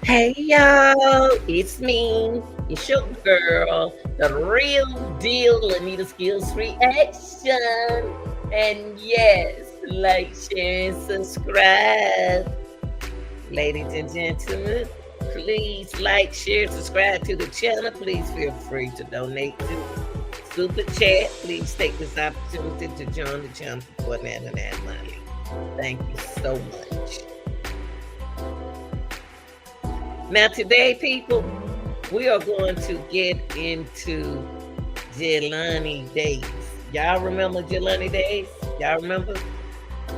Hey y'all, it's me, it's your girl, the real deal Anita Skills Reaction. And yes, like, share, and subscribe. Ladies and gentlemen, please like, share, subscribe to the channel. Please feel free to donate to Super Chat. Please take this opportunity to join the channel for $4.99 monthly. Thank you so much. Now today, people, we are going to get into Jelani days. Y'all remember Jelani days? Y'all remember?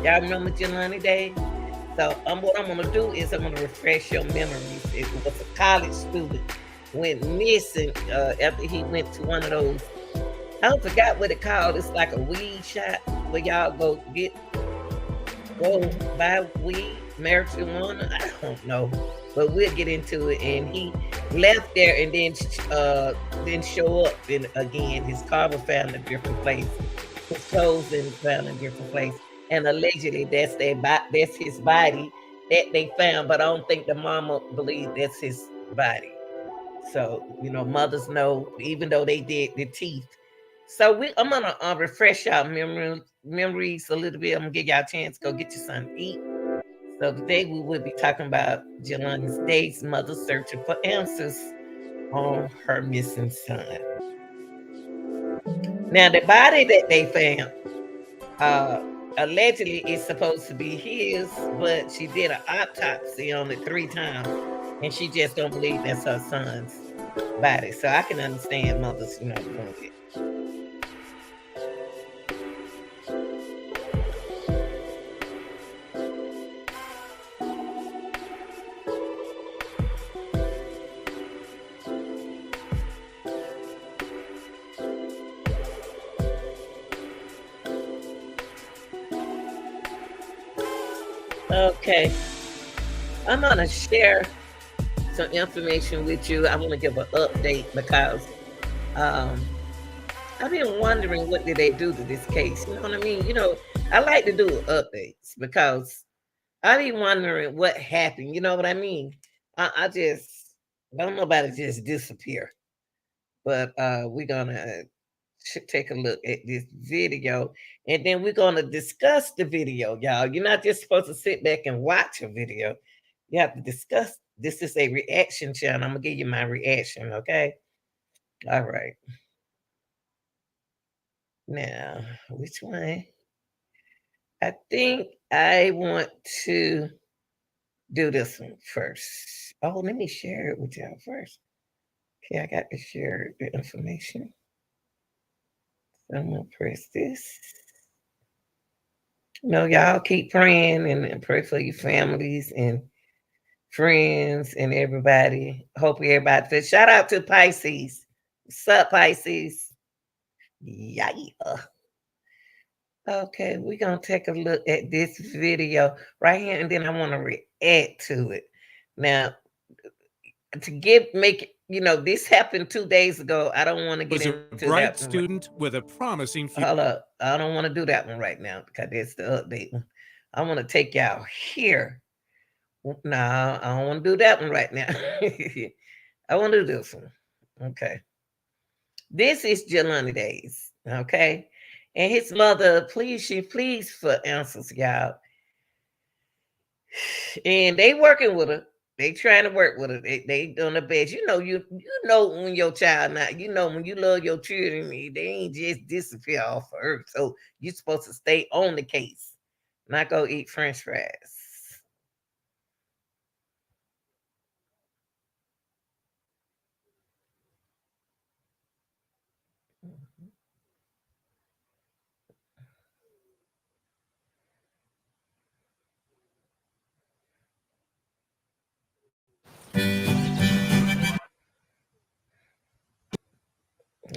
Y'all remember Jelani days? So what I'm going to do is I'm going to refresh your memories. It was a college student went missing after he went to one of those, I forgot what it called. It's like a weed shop where y'all go buy weed, marijuana. I don't know. But we'll get into it. And he left there and then show up again. His car was found in a different place. His clothes was found in a different place. And allegedly that's his body that they found. But I don't think the mama believed that's his body. So, mothers know, even though they did the teeth. So I'm gonna refresh y'all memories a little bit. I'm gonna give y'all a chance to go get you something to eat. So today we will be talking about Jelani's days, mother searching for answers on her missing son. Now the body that they found, allegedly is supposed to be his, but she did an autopsy on it 3 times, and she just don't believe that's her son's body. So I can understand mothers, doing it. Okay, I'm gonna share some information with you. I want to give an update because I've been wondering what did they do to this case. You know what I mean? I like to do updates because I've been wondering what happened. You know what I mean? I just don't nobody just disappear. But we're gonna take a look at this video, and then we're gonna discuss the video, y'all. You're not just supposed to sit back and watch a video. You have to discuss. This is a reaction channel. I'm gonna give you my reaction, okay? All right. Now, which one? I think I want to do this one first. Oh, let me share it with y'all first. Okay, I got to share the information. So I'm gonna press this. Y'all keep praying and pray for your families and friends and everybody. Hope everybody says shout out to Pisces. What's up, Pisces? Yeah. Okay, we're gonna take a look at this video right here, and then I want to react to it. Now, to give make this happened 2 days ago. I don't want to get Was a into that bright one. student with a promising future. Hold up, I don't want to do that one right now because that's the update one. I want to take y'all here. No, I don't want to do that one right now. I want to do this one. Okay. This is Jelani days. Okay. And his mother, she pleads for answers, y'all. And they working with her. They trying to work with her. They doing the best. You know when your child not, when you love your children, they ain't just disappear off of earth. So you're supposed to stay on the case. Not go eat French fries.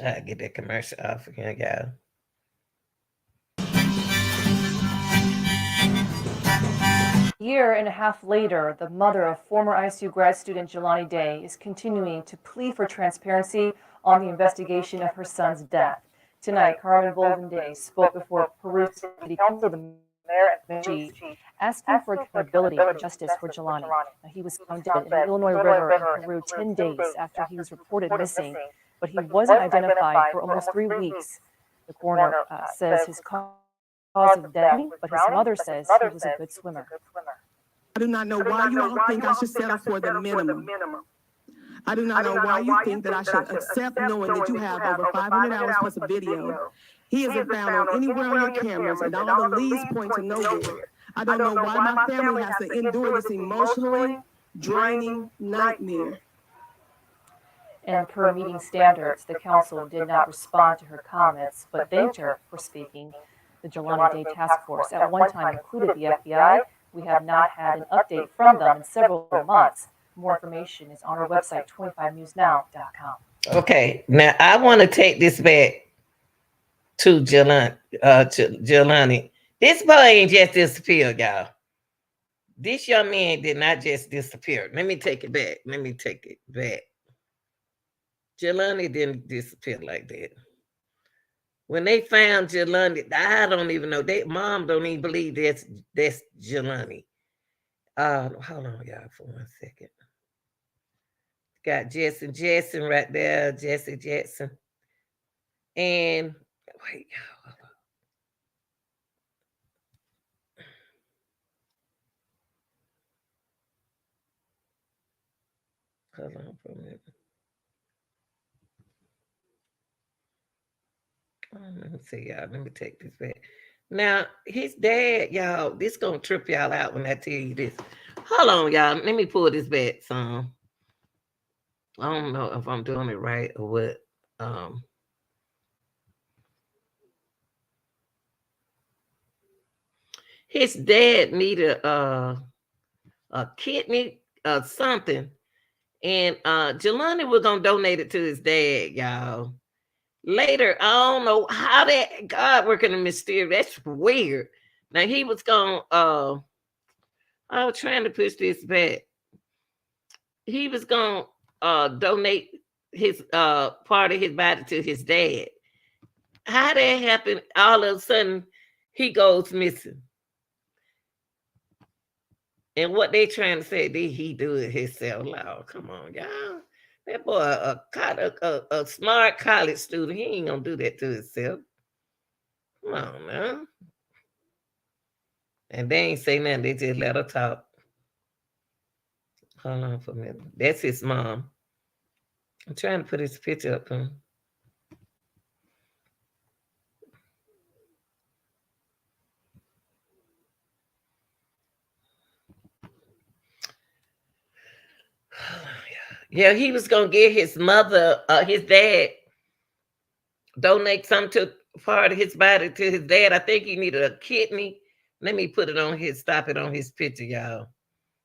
I get that commercial off again, y'all. Year and a half later, the mother of former ISU grad student Jelani Day is continuing to plead for transparency on the investigation of her son's death. Tonight, Carmen Bolden Day spoke before Peru City Council, the mayor and chief, asking for accountability and justice for Jelani. He was found dead in the Illinois River in Peru 10 days after he was reported missing, but he wasn't identified for almost 3 weeks. The coroner says his cause of death, but his mother says he was a good swimmer. I do not know why you all think I should settle for the minimum. I do not know why you think that I should accept knowing that you have over 500 hours plus of video. He isn't found on anywhere on your cameras, and all the leads point to nowhere. I don't know why my family has to endure this emotionally draining nightmare. And per meeting standards, the council did not respond to her comments, but thanked her for speaking. The Jelani Day Task Force at one time included the FBI. We have not had an update from them in several months. More information is on our website, 25newsnow.com. Okay, now I want to take this back to Jelani. This boy ain't just disappeared, y'all. This young man did not just disappear. Let me take it back. Jelani didn't disappear like that. When they found Jelani, I don't even know. They mom don't even believe that's Jelani. Hold on, y'all, for 1 second. Got Jackson right there, Jesse Jackson. And wait, hold on for a minute. Let me see, y'all. Let me take this back. Now, his dad, y'all, this gonna trip y'all out when I tell you this. Hold on, y'all. Let me pull this back some. I don't know if I'm doing it right or what. His dad needed a kidney something, and Jelani was gonna donate it to his dad, y'all. Later, I don't know how that God working in mysterious. That's weird. Now he was gonna I was trying to push this back. He was gonna donate his part of his body to his dad. How that happened? All of a sudden, he goes missing. And what they trying to say? Did he do it himself? Oh, come on, y'all. That boy, a smart college student, he ain't gonna do that to himself. Come on, man. And they ain't say nothing. They just let her talk. Hold on for a minute. That's his mom. I'm trying to put his picture up. Huh? Yeah, he was gonna get his mother, his dad, donate some to part of his body to his dad. I think he needed a kidney. Let me put it on his, stop it on his picture, y'all.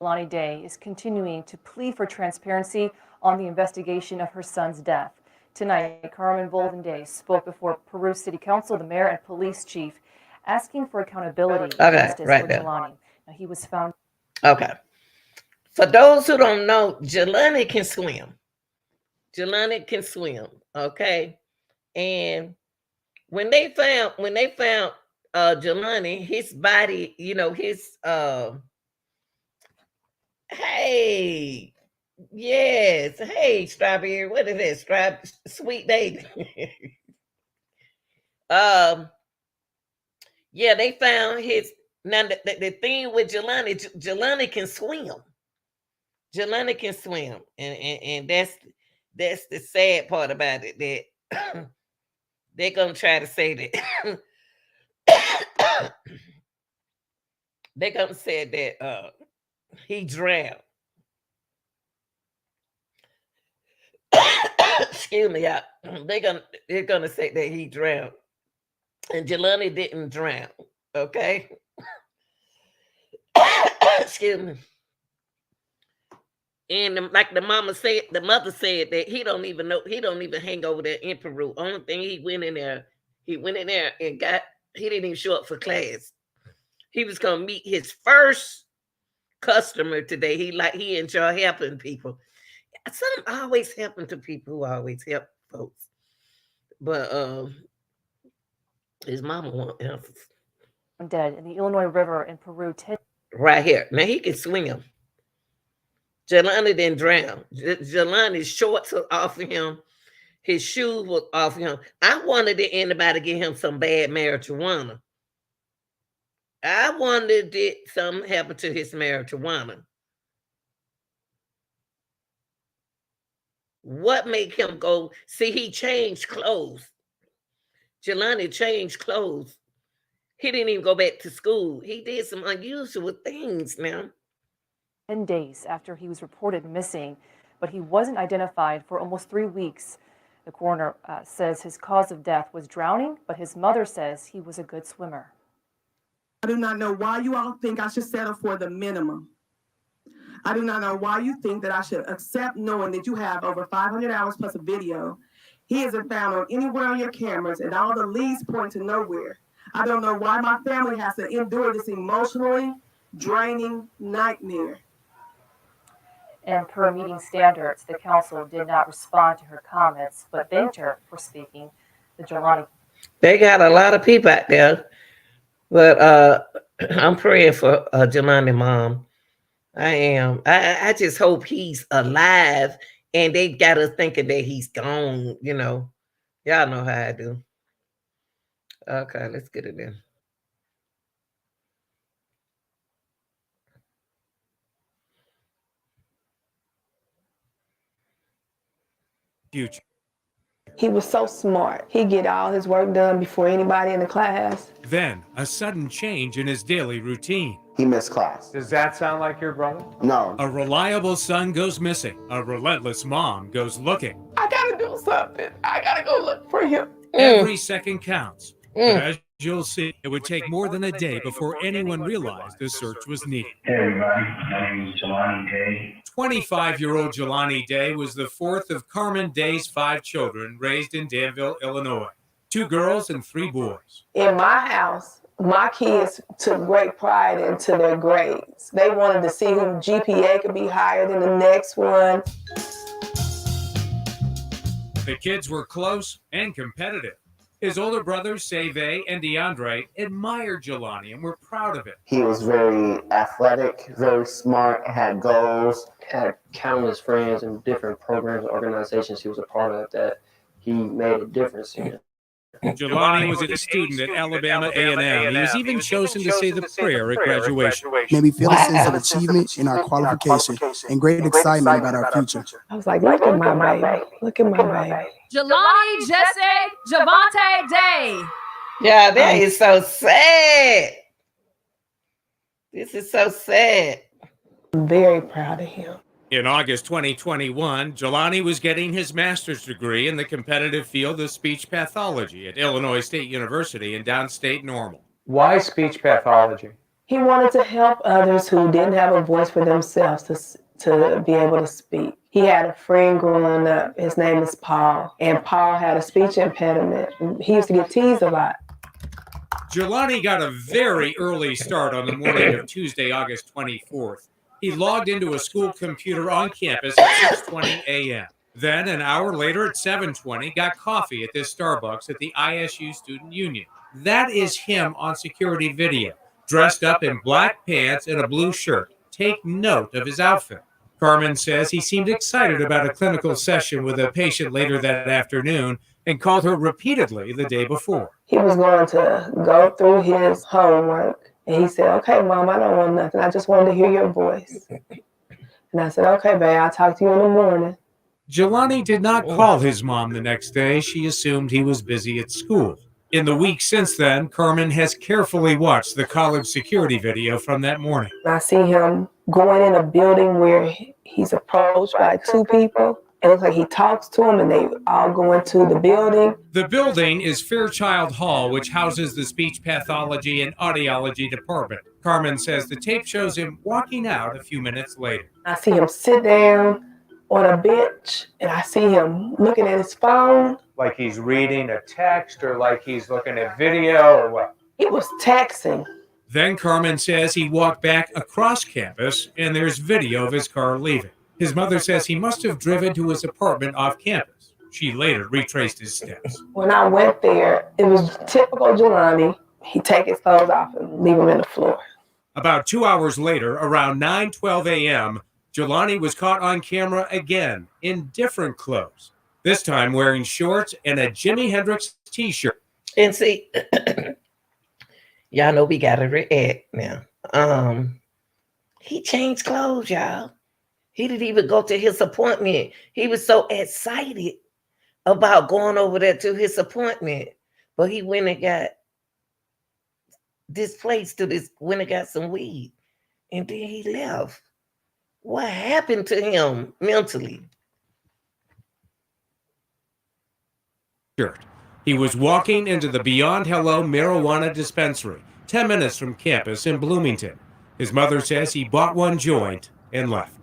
Jelani Day is continuing to plead for transparency on the investigation of her son's death. Tonight, Carmen Bolden Day spoke before Peru City Council, the mayor, and police chief, asking for accountability and justice right for there. Jelani. Now, he was found. Okay. For those who don't know, Jelani can swim. Jelani can swim. Okay. And when they found Jelani, his body, his hey, yes, hey, strawberry, what is that? Sweet baby. um, yeah, they found his. Now the thing with Jelani can swim. Jelani can swim, and that's the sad part about it, that they're gonna try to say that they're gonna say that he drowned. Excuse me, y'all. They're gonna say that he drowned, and Jelani didn't drown. Okay. Excuse me. And like the mother said that he don't even know, he don't even hang over there in Peru. Only thing he went in there and he didn't even show up for class. He was gonna meet his first customer today. He enjoy helping people. Something always happen to people who always help folks. But his mama want answers. Dead in the Illinois River in Peru. Right here. Now he can swim. Jelani didn't drown. Jelani's shorts are off of him. His shoes were off of him. I wondered did anybody get him some bad marijuana. I wondered did something happen to his marijuana. What made him go? See, he changed clothes. Jelani changed clothes. He didn't even go back to school. He did some unusual things now. 10 days after he was reported missing, but he wasn't identified for almost 3 weeks. The coroner says his cause of death was drowning, but his mother says he was a good swimmer. I do not know why you all think I should settle for the minimum. I do not know why you think that I should accept knowing that you have over 500 hours plus a video. He isn't found on anywhere on your cameras, and all the leads point to nowhere. I don't know why my family has to endure this emotionally draining nightmare. And per meeting standards, the council did not respond to her comments, but thanked her for speaking. The Jelani. They got a lot of people out there, but I'm praying for Jelani mom. I am. I just hope he's alive, and they got us thinking that he's gone. Y'all know how I do. Okay, let's get it in. Future. He was so smart. He'd get all his work done before anybody in the class. Then, a sudden change in his daily routine. He missed class. Does that sound like your brother? No. A reliable son goes missing. A relentless mom goes looking. I gotta do something. I gotta go look for him. Every second counts. But as you'll see, it would take more than a day before anyone realized the search was needed. Hey everybody, my name is Jelani Day. 25-year-old Jelani Day was the fourth of Carmen Day's 5 children raised in Danville, Illinois. 2 girls and 3 boys. In my house, my kids took great pride into their grades. They wanted to see whose GPA could be higher than the next one. The kids were close and competitive. His older brothers, Save and DeAndre, admired Jelani and were proud of it. He was very athletic, very smart, had goals. Had countless friends in different programs, organizations he was a part of that he made a difference in. Jelani was a student at Alabama A&M. He was even chosen to say the prayer at graduation. Made me feel a sense of Wow. achievement in our qualification and great excitement about our future. I was like, look at my baby. Look at my baby. Jelani, Jesse, Javante, Day. Yeah, that is so sad. This is so sad. I'm very proud of him. In August 2021, Jelani was getting his master's degree in the competitive field of speech pathology at Illinois State University in downstate Normal. Why speech pathology? He wanted to help others who didn't have a voice for themselves to be able to speak. He had a friend growing up. His name is Paul, and Paul had a speech impediment. He used to get teased a lot. Jelani got a very early start on the morning of Tuesday, August 24th. He logged into a school computer on campus at 6:20 a.m. Then, an hour later at 7:20, got coffee at this Starbucks at the ISU Student Union. That is him on security video, dressed up in black pants and a blue shirt. Take note of his outfit. Carmen says he seemed excited about a clinical session with a patient later that afternoon and called her repeatedly the day before. He was going to go through his homework. And he said, okay, Mom, I don't want nothing. I just wanted to hear your voice. And I said, okay, babe, I'll talk to you in the morning. Jelani did not call his mom the next day. She assumed he was busy at school. In the week since then, Carmen has carefully watched the college security video from that morning. I see him going in a building where he's approached by two people. It looks like he talks to them and they all go into the building. The building is Fairchild Hall, which houses the speech pathology and audiology department. Carmen says the tape shows him walking out a few minutes later. I see him sit down on a bench and I see him looking at his phone. Like he's reading a text or like he's looking at video or what? He was texting. Then Carmen says he walked back across campus and there's video of his car leaving. His mother says he must have driven to his apartment off campus. She later retraced his steps. When I went there, it was typical Jelani. He'd take his clothes off and leave them in the floor. About 2 hours later, around 9:12 a.m., Jelani was caught on camera again in different clothes, this time wearing shorts and a Jimi Hendrix t-shirt. And see, y'all know we gotta react now. He changed clothes, y'all. He didn't even go to his appointment. He was so excited about going over there to his appointment. But he went and got went and got some weed. And then he left. What happened to him mentally? He was walking into the Beyond Hello marijuana dispensary, 10 minutes from campus in Bloomington. His mother says he bought one joint and left.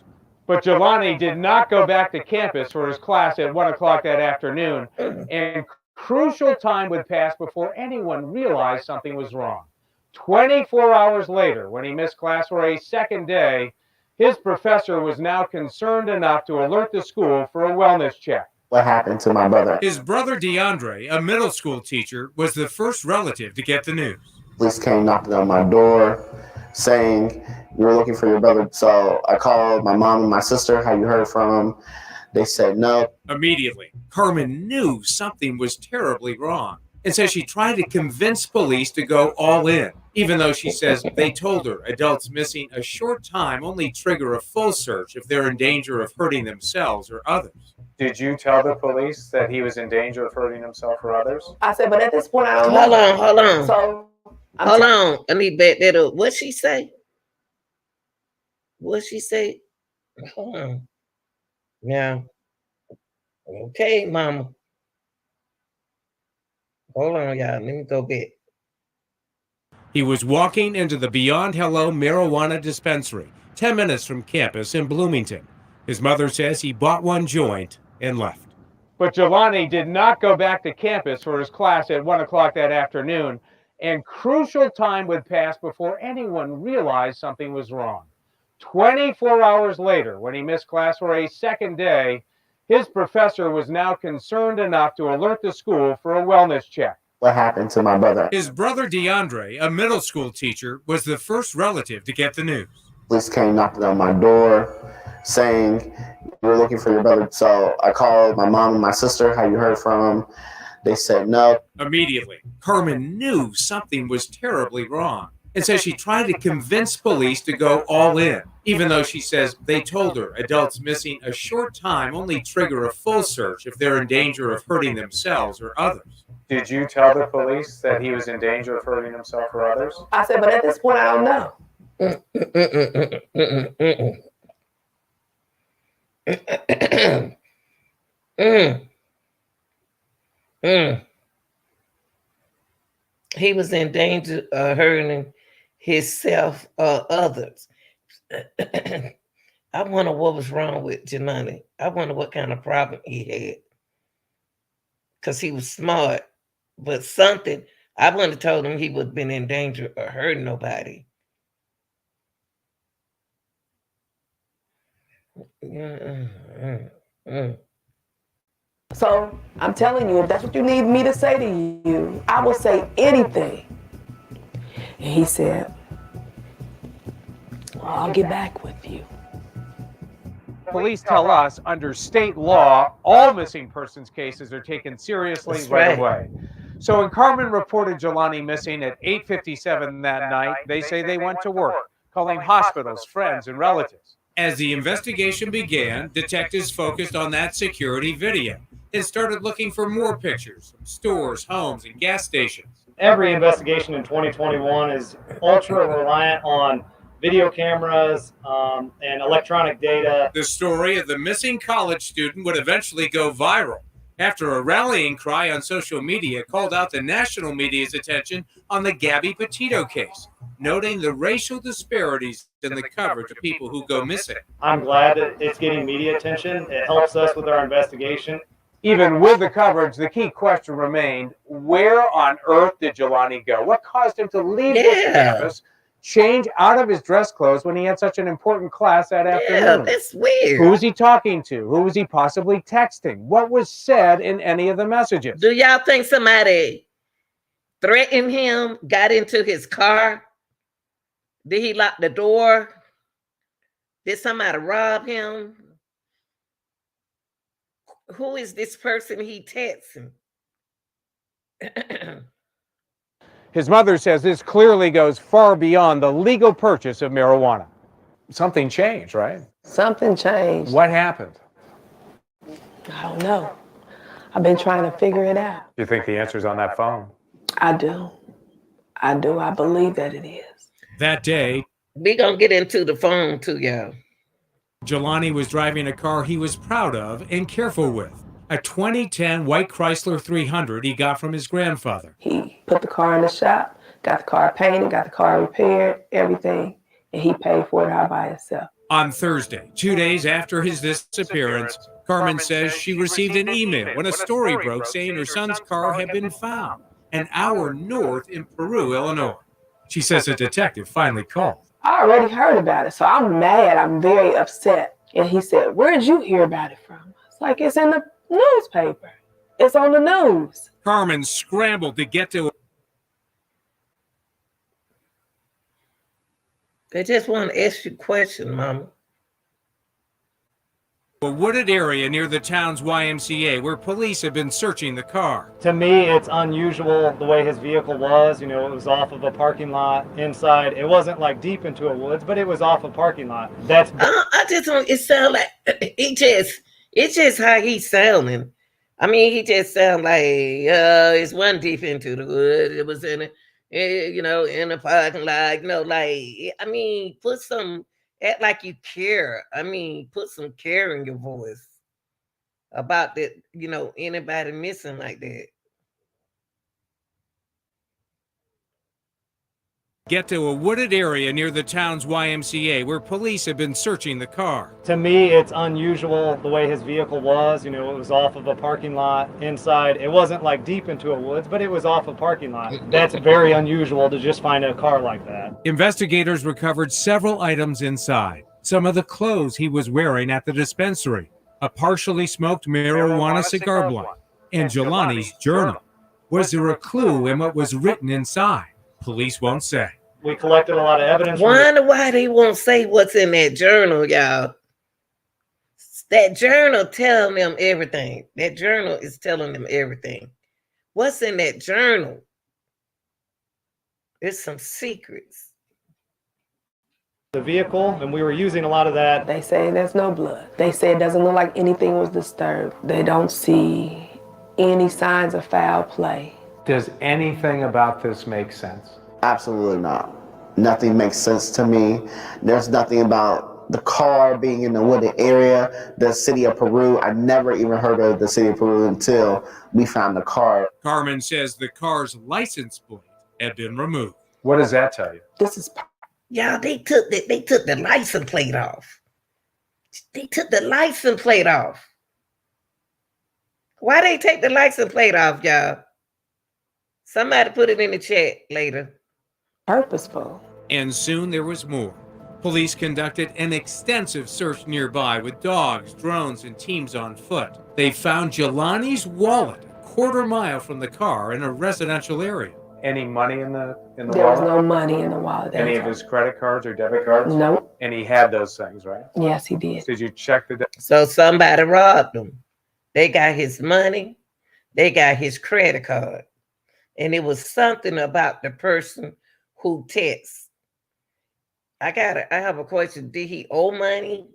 But Jelani did not go back to campus for his class at 1 o'clock that afternoon, and crucial time would pass before anyone realized something was wrong. 24 hours later, when he missed class for a second day, his professor was now concerned enough to alert the school for a wellness check. What happened to my brother? His brother DeAndre, a middle school teacher, was the first relative to get the news. Police came knocking on my door saying, you were looking for your brother. So I called my mom and my sister. Have you heard from him? They said no. Immediately, Carmen knew something was terribly wrong and says she tried to convince police to go all in, even though she says they told her adults missing a short time only trigger a full search if they're in danger of hurting themselves or others. Did you tell the police that he was in danger of hurting himself or others? I said, but at this point, I don't know. Hold on. So, Hold on. Let me back that up. What'd she say? What'd she say? Hold on. Now, okay, mama. Hold on, y'all. Let me go back. He was walking into the Beyond Hello marijuana dispensary, 10 minutes from campus in Bloomington. His mother says he bought one joint and left. But Jelani did not go back to campus for his class at 1 o'clock that afternoon, and crucial time would pass before anyone realized something was wrong. 24 hours later, when he missed class for a second day, his professor was now concerned enough to alert the school for a wellness check. What happened to my brother? His brother DeAndre, a middle school teacher, was the first relative to get the news. Police came knocking on my door saying, you were looking for your brother. So I called my mom and my sister. Have you heard from him? They said no. Immediately, Carmen knew something was terribly wrong and says she tried to convince police to go all in, even though she says they told her adults missing a short time only trigger a full search if they're in danger of hurting themselves or others. Did you tell the police that he was in danger of hurting himself or others? I said, but at this point, I don't know. He was in danger of hurting himself or others. I wonder what was wrong with Jelani. I wonder what kind of problem he had. Because he was smart, but something, I wouldn't have told him he would have been in danger of hurting nobody. So I'm telling you, if that's what you need me to say to you, I will say anything. And he said, well, I'll get back with you. Police tell us under state law, all missing persons cases are taken seriously right away. So when Carmen reported Jelani missing at 8:57 that night, they say they went to work, calling hospitals, friends, and relatives. As the investigation began, detectives focused on that security video and started looking for more pictures from stores, homes, and gas stations. Every investigation in 2021 is ultra reliant on video cameras and electronic data. The story of the missing college student would eventually go viral after a rallying cry on social media called out the national media's attention on the Gabby Petito case, noting the racial disparities in the coverage of people who go missing. I'm glad that it's getting media attention. It helps us with our investigation. Even with the coverage, the key question remained, where on earth did Jelani go? What caused him to leave this campus, change out of his dress clothes when he had such an important class that afternoon? That's weird. Who was he talking to? Who was he possibly texting? What was said in any of the messages? Do y'all think somebody threatened him, got into his car? Did he lock the door? Did somebody rob him? Who is this person he texting? His mother says this clearly goes far beyond the legal purchase of marijuana. Something changed, right? Something changed. What happened? I don't know. I've been trying to figure it out. You think the answer's on that phone? I do. I do. I believe that it is. That day, we gonna get into the phone too, y'all. Jelani was driving a car he was proud of and careful with, a 2010 white Chrysler 300 he got from his grandfather. He put the car in the shop, got the car painted, got the car repaired, everything, and he paid for it all by himself. On Thursday, 2 days after his disappearance, Carmen says she received an email when a story broke saying her son's car had been found an hour north in Peru, Illinois. She says a detective finally called. I already heard about it, so I'm mad. I'm very upset. And he said, where did you hear about it from? It's like, it's in the newspaper. It's on the news. Carmen scrambled to get to. They just want to ask you a question, Mama. A wooded area near the town's YMCA where police have been searching the car. To me, it's unusual the way his vehicle was. You know, it was off of a parking lot inside. It wasn't like deep into a woods, but it was off a parking lot. That's. I just don't. It sound like it's just how he's sounding. I mean, he just sound like it's one deep into the woods. It was in in the parking lot. I mean, put some. Act like you care. I mean, put some care in your voice about that, anybody missing like that. Get to a wooded area near the town's YMCA where police have been searching the car. To me, it's unusual the way his vehicle was. You know, it was off of a parking lot inside. It wasn't like deep into a woods, but it was off a parking lot. That's very unusual to just find a car like that. Investigators recovered several items inside. Some of the clothes he was wearing at the dispensary, a partially smoked marijuana cigar blunt, and Jelani's journal. Was there a clue in what was written inside? Police won't say. We collected a lot of evidence. Wonder why they won't say what's in that journal, y'all. That journal telling them everything. That journal is telling them everything. What's in that journal? There's some secrets. The vehicle, and we were using a lot of that. They say there's no blood. They say it doesn't look like anything was disturbed. They don't see any signs of foul play. Does anything about this make sense? Absolutely not. Nothing makes sense to me. There's nothing about the car being in the wooded area, the city of Peru. I never even heard of the city of Peru until we found the car. Carmen says the car's license plate had been removed. What does that tell you? This is Y'all, they took the license plate off. They took the license plate off. Why they take the license plate off, y'all? Somebody put it in the chat later. purposeful. And soon there was more. Police conducted an extensive search nearby with dogs, drones, and teams on foot. They found Jelani's wallet a quarter-mile from the car in a residential area. Any money in the There was wallet? no money in the wallet. Any of his credit cards or debit cards? Nope. And he had those things, right? Yes, he did. Did you check the? So somebody robbed him. They got his money. They got his credit card. And it was something about the person who texts. I have a question. Did he owe money?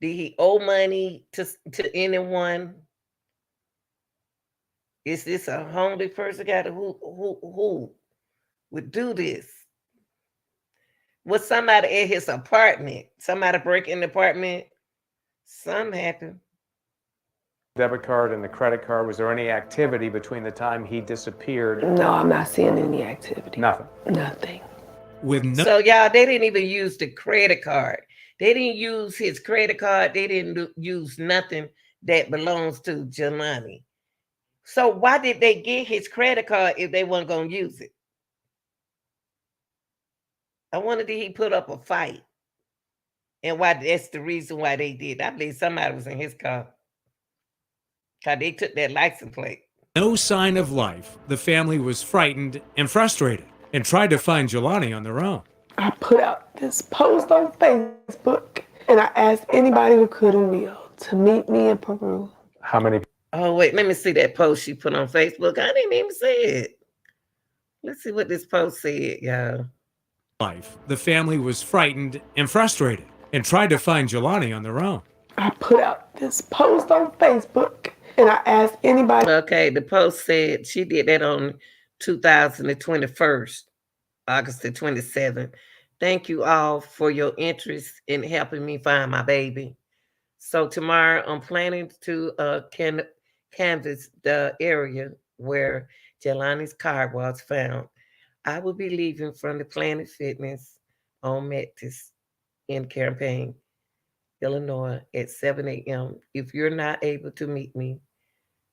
Did he owe money to anyone? Is this a homeless person who would do this? Was somebody at his apartment? Somebody break in the apartment? Something happened. Debit card and the credit card, was there any activity between the time he disappeared? No, I'm not seeing any activity. Nothing. Nothing. So y'all, they didn't even use the credit card. They didn't use his credit card. They didn't use nothing that belongs to Jelani. So why did they get his credit card if they weren't going to use it? I wonder, did he put up a fight? And why? That's the reason why they did. I believe somebody was in his car. Because they took that license plate. No sign of life. The family was frightened and frustrated and tried to find Jelani on their own. I put out this post on Facebook, and I asked anybody who could and will to meet me in Peru. How many? Oh, wait, let me see that post she put on Facebook. I didn't even see it. Let's see what this post said, y'all. Life. The family was frightened and frustrated and tried to find Jelani on their own. I put out this post on Facebook, and I asked anybody. Okay, the post said she did that on 2021, August the 27th. Thank you all for your interest in helping me find my baby. So tomorrow I'm planning to canvass the area where Jelani's car was found. I will be leaving from the Planet Fitness on Metis in Champaign, Illinois at 7 a.m. If you're not able to meet me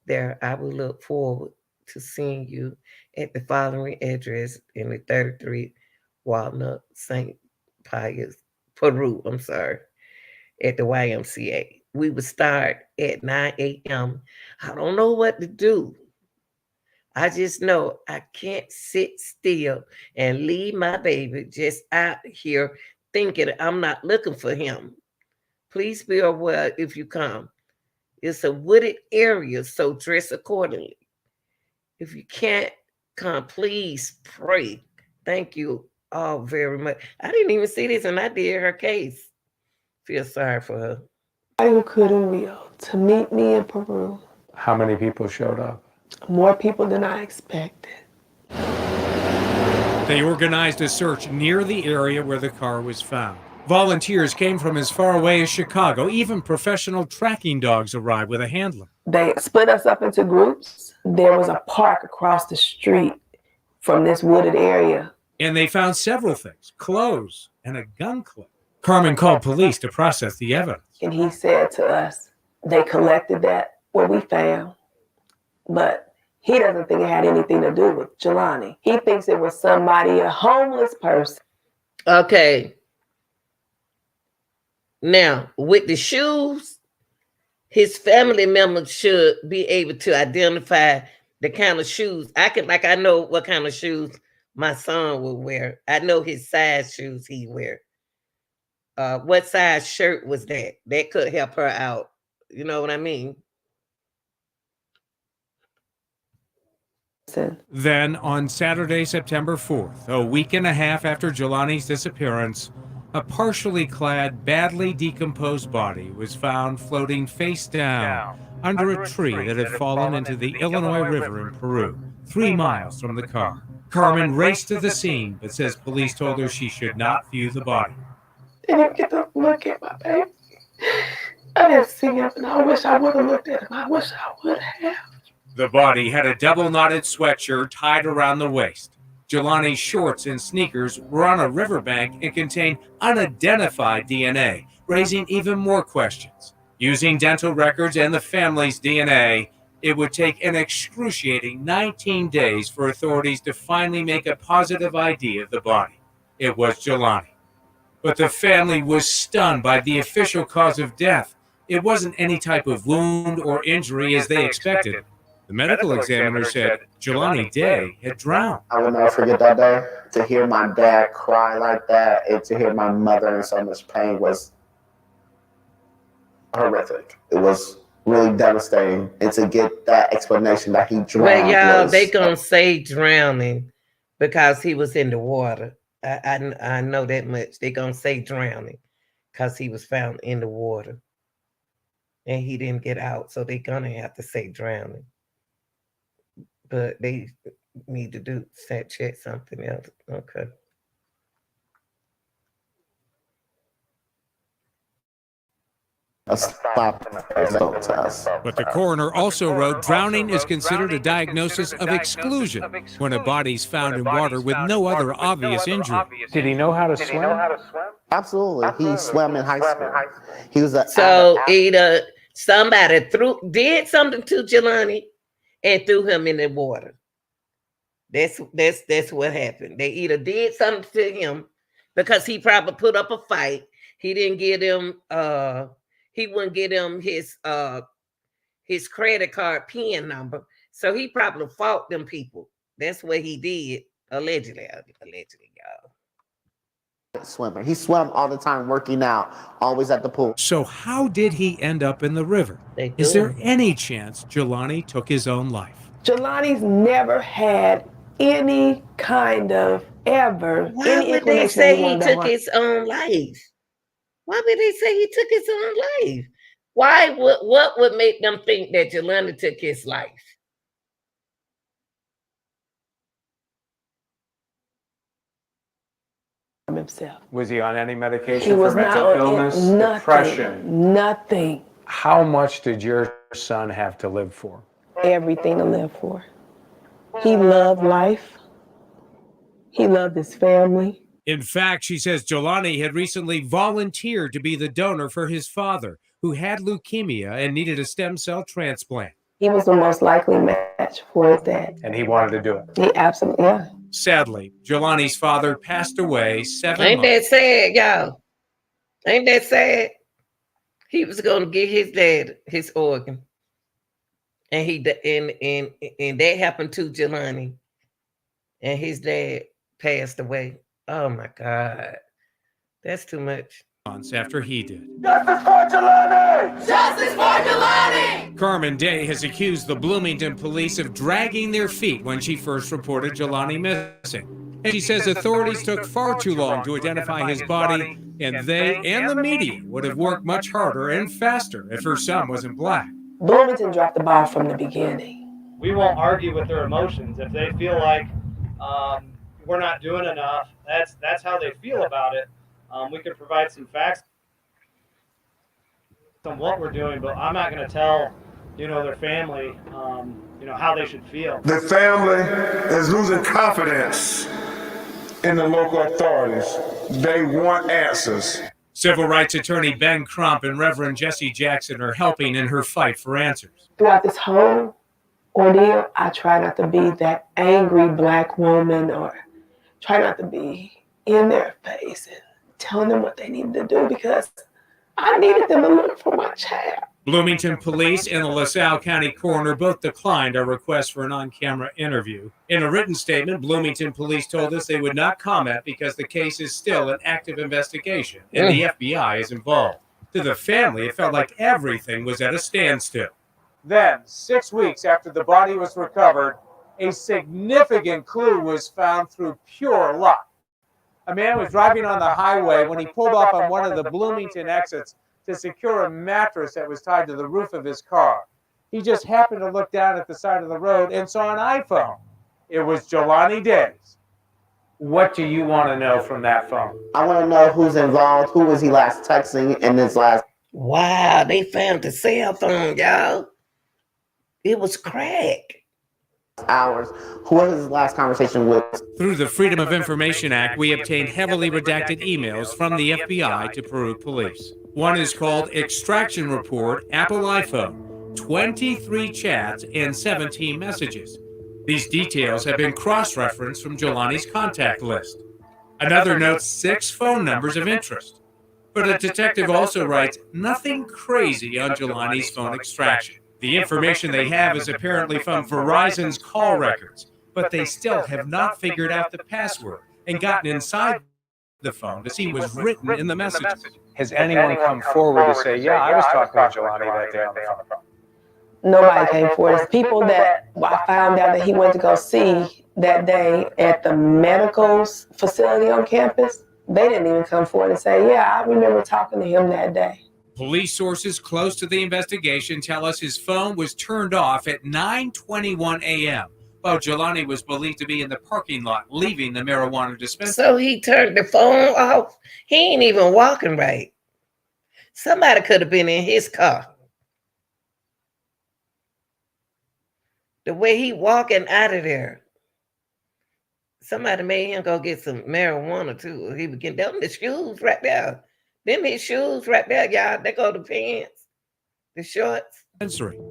there, I will look forward to seeing you at the following address in the 33 Walnut St. Pius, Peru, at the YMCA. We will start at 9 a.m. I don't know what to do. I just know I can't sit still and leave my baby just out here thinking I'm not looking for him. Please be aware if you come. It's a wooded area, so dress accordingly. If you can't come, please pray. Thank you all very much. I didn't even see this, and I did her case. Feel sorry for her. Who could and will to meet me in Peru. How many people showed up? More people than I expected. They organized a search near the area where the car was found. Volunteers came from as far away as Chicago. Even professional tracking dogs arrived with a handler. They split us up into groups. There was a park across the street from this wooded area. And they found several things, clothes and a gun clip. Carmen called police to process the evidence. And he said to us, they collected that, what we found, but he doesn't think it had anything to do with Jelani. He thinks it was somebody, a homeless person. Okay. Now, with the shoes, his family members should be able to identify the kind of shoes. I know what kind of shoes my son would wear. I know his size shoes he wear. What size shirt was that? That could help her out. You know what I mean? person. Then, on Saturday, September 4th, a week and a half after Jelani's disappearance, a partially clad, badly decomposed body was found floating face down under a tree that had fallen into the Illinois River in Peru, 3 miles from the car. Carmen raced to the scene, but says police told her she should not view the body. They didn't get to look at my baby. I didn't see him, and I wish I would have looked at him. I wish I would have. The body had a double-knotted sweatshirt tied around the waist. Jelani's shorts and sneakers were on a riverbank and contained unidentified DNA, raising even more questions. Using dental records and the family's DNA, it would take an excruciating 19 days for authorities to finally make a positive ID of the body. It was Jelani. But the family was stunned by the official cause of death. It wasn't any type of wound or injury as they expected. The medical examiner said Jelani Day had drowned. I will never forget that day. To hear my dad cry like that and to hear my mother in so much pain was horrific. It was really devastating. And to get that explanation that he drowned. Well, y'all, they gonna say drowning because he was in the water. I know that much. They gonna say drowning because he was found in the water and he didn't get out. So they gonna have to say drowning. But they need to check something else. Okay. But the coroner also wrote drowning is considered a diagnosis of exclusion when a body's found in water with no other obvious injury. Did he know how to swim? Absolutely. He swam in high school. He was so either somebody did something to Jelani and threw him in the water. That's what happened. They either did something to him because he probably put up a fight. He didn't get him he wouldn't get him his credit card PIN number. So he probably fought them people. That's what he did, allegedly, y'all. Swimmer. He swam all the time, working out, always at the pool. So how did he end up in the river? Is there any chance Jelani took his own life? Jelani's never had any kind of Why would they say he took his own life? Why would they say he took his own life? What would make them think that Jelani took his life? Himself. Was he on any medication He was for mental not illness, nothing, depression? Nothing. How much did your son have to live for? Everything to live for. He loved life. He loved his family. In fact, she says Jelani had recently volunteered to be the donor for his father, who had leukemia and needed a stem cell transplant. He was the most likely match for that. And he wanted to do it. He absolutely, yeah. Sadly, Jelani's father passed away 7 Ain't months. that sad, y'all? Ain't that sad? He was going to get his dad his organ. And and that happened to Jelani. And his dad passed away. Oh my God. That's too much. Months after he did. Justice for Jelani! Justice for Jelani! Carmen Day has accused the Bloomington police of dragging their feet when she first reported Jelani missing. And she says authorities took far too long to identify his body, and they and the media would have worked much harder and faster if her son wasn't black. Bloomington dropped the ball from the beginning. We won't argue with their emotions. If they feel like we're not doing enough, that's how they feel about it. We can provide some facts on what we're doing, but I'm not going to tell, their family, how they should feel. The family is losing confidence in the local authorities. They want answers. Civil rights attorney Ben Crump and Reverend Jesse Jackson are helping in her fight for answers. Throughout this whole ordeal, I try not to be that angry black woman or try not to be in their face and telling them what they needed to do because I needed them to look for my child. Bloomington Police and the LaSalle County Coroner both declined our request for an on-camera interview. In a written statement, Bloomington Police told us they would not comment because the case is still an active investigation and the FBI is involved. To the family, it felt like everything was at a standstill. Then, 6 weeks after the body was recovered, a significant clue was found through pure luck. A man was driving on the highway when he pulled off on one of the Bloomington exits to secure a mattress that was tied to the roof of his car. He just happened to look down at the side of the road and saw an iPhone. It was Jelani Day's. What do you want to know from that phone? I want to know who's involved, who was he last texting in his last. Wow, they found the cell phone, y'all. It was crack. Hours. Who was his last conversation with? Through the Freedom of Information Act, we obtained heavily redacted emails from the FBI to Peru police. One is called Extraction Report, Apple iPhone, 23 chats and 17 messages. These details have been cross-referenced from Jelani's contact list. Another notes 6 phone numbers of interest. But a detective also writes nothing crazy on Jelani's phone extraction. The information they have is apparently from Verizon's call records, but they still have not figured out the password and gotten inside the phone to see what was written in the messages. Has anyone come forward to say, yeah, I was talking to Jelani that day on the phone? Nobody came forward. It's people that I found out that he went to go see that day at the medical facility on campus. They didn't even come forward and say, yeah, I remember talking to him that day. Police sources close to the investigation tell us his phone was turned off at 9:21 a.m., while Jelani was believed to be in the parking lot leaving the marijuana dispensary. So he turned the phone off. He ain't even walking right. Somebody could have been in his car. The way he walking out of there. Somebody made him go get some marijuana too. He would get them the shoes right there. Them his shoes right there, y'all. They go the pants, the shorts.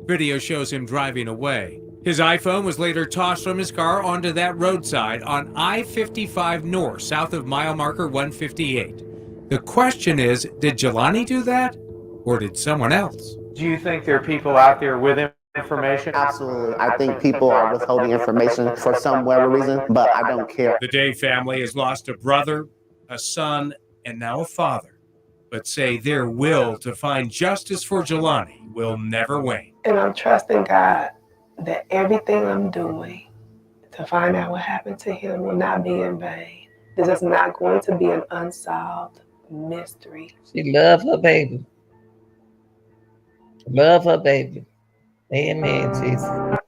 Video shows him driving away. His iPhone was later tossed from his car onto that roadside on I-55 North, south of mile marker 158. The question is, did Jelani do that, or did someone else? Do you think there are people out there with information? Absolutely. I think people are withholding information for some whatever reason, but I don't care. The Day family has lost a brother, a son, and now a father, but say their will to find justice for Jelani will never wane. And I'm trusting God that everything I'm doing to find out what happened to him will not be in vain. This is not going to be an unsolved mystery. She love her baby. Love her baby. Amen, Jesus.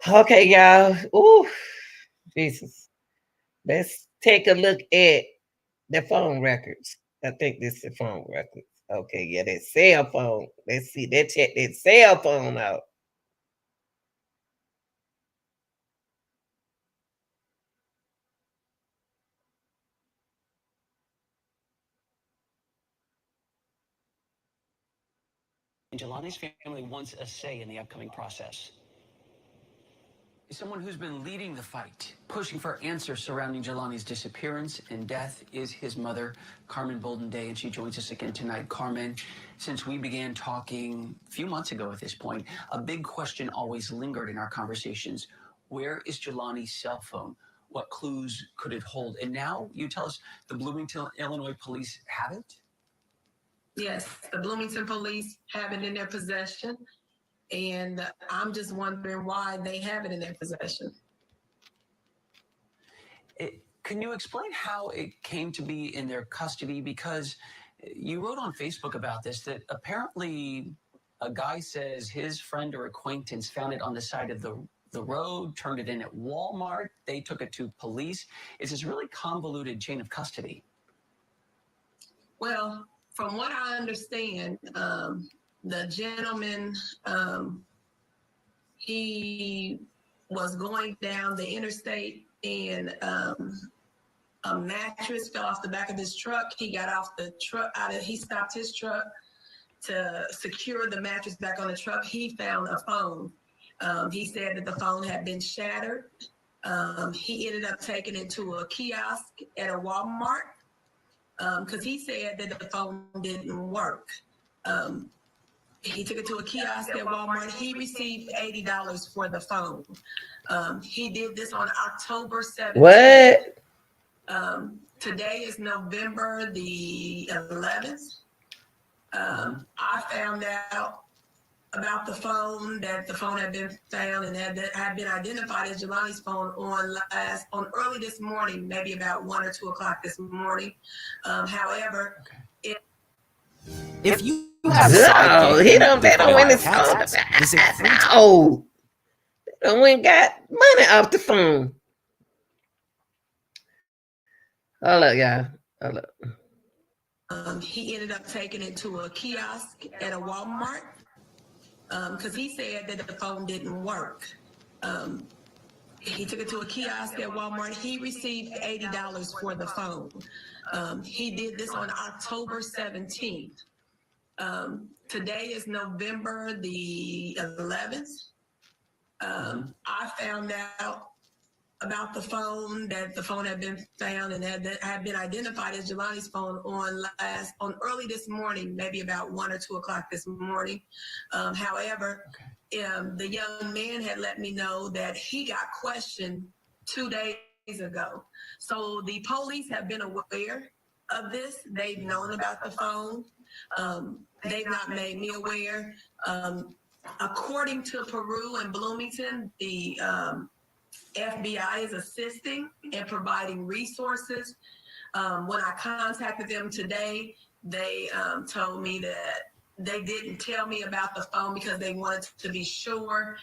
Okay, y'all. Ooh, Jesus. Let's take a look at the phone records. I think this is the phone records. Okay, yeah, that cell phone. Let's see. Let's check that cell phone out. Jelani's family wants a say in the upcoming process. Someone who's been leading the fight, pushing for answers surrounding Jelani's disappearance and death is his mother, Carmen Bolden Day, and she joins us again tonight. Carmen, since we began talking a few months ago at this point, a big question always lingered in our conversations. Where is Jelani's cell phone? What clues could it hold? And now you tell us the Bloomington, Illinois police have it? Yes, the Bloomington police have it in their possession. And I'm just wondering why they have it in their possession. Can you explain how it came to be in their custody? Because you wrote on Facebook about this, that apparently a guy says his friend or acquaintance found it on the side of the road, turned it in at Walmart. They took it to police. It's this really convoluted chain of custody. Well, from what I understand, the gentleman, he was going down the interstate and a mattress fell off the back of his truck. He got off the truck, he stopped his truck to secure the mattress back on the truck. He found a phone. He said that the phone had been shattered. He ended up taking it to a kiosk at a Walmart because he said that the phone didn't work. He took it to a kiosk at Walmart. He received $80 for the phone. He did this on October 17th. What? Today is November the 11th. I found out about the phone, that the phone had been found and that had been identified as Jelani's phone on early this morning, maybe about 1 or 2 o'clock this morning. However, if you have sidekick he and don't. They don't win his phone. visit free No, they don't win. Got money off the phone. Hold up, y'all. Hold up. He ended up taking it to a kiosk at a Walmart because he said that the phone didn't work. He took it to a kiosk at Walmart. He received $80 for the phone. He did this on October 17th. Today is November the 11th. I found out about the phone, that the phone had been found and that had been identified as Jelani's phone on early this morning, maybe about 1 or 2 o'clock this morning. However, the young man had let me know that he got questioned 2 days ago. So the police have been aware of this. They've known about the phone. They've not made me aware. According to Peru and Bloomington, the FBI is assisting and providing resources. When I contacted them today, they told me that they didn't tell me about the phone because they wanted to be sure.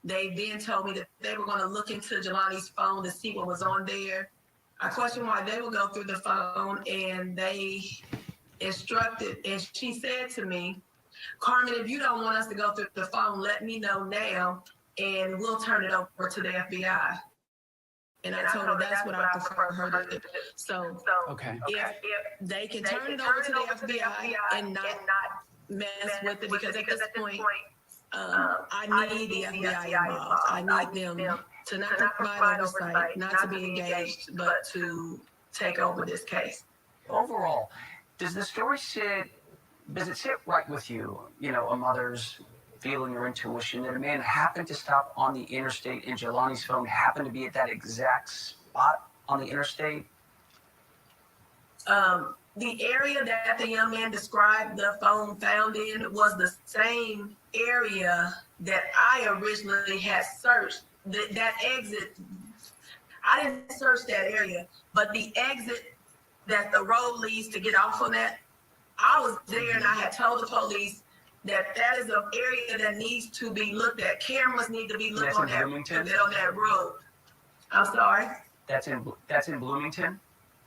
They then told me that they were going to look into Jelani's phone to see what was on there. I questioned why they would go through the phone, and they instructed, and she said to me, Carmen, if you don't want us to go through the phone, let me know now, and we'll turn it over to the FBI. And I told her that's what I prefer her to do. So if they can turn it over to the FBI and not mess with it, because at this point, I need the FBI involved. I need them to not provide oversight, not to be engaged, but to take over this case. Overall, does it sit right with you, a mother's feeling or intuition that a man happened to stop on the interstate and Jelani's phone happened to be at that exact spot on the interstate? The area that the young man described the phone found in was the same area that I originally had searched. That exit, I didn't search that area, but the exit that the road leads to get off on that, I was there and I had told the police that is an area that needs to be looked at. Cameras need to be looked on that road. I'm sorry? That's in Bloomington?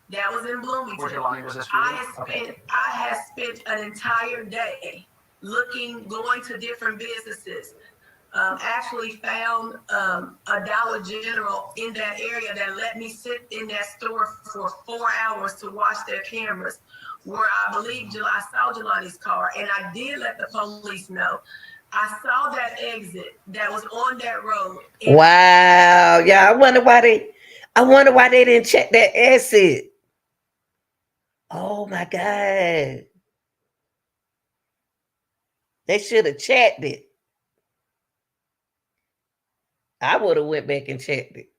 That was in Bloomington. Where Jelani was this weekend? I had spent an entire day going to different businesses. Actually found a Dollar General in that area that let me sit in that store for 4 hours to watch their cameras, where I believe I saw Jelani's car, and I did let the police know. I saw that exit that was on that road. Wow, yeah. I wonder why they didn't check that exit. Oh my God. They should have checked it. I would have went back and checked it.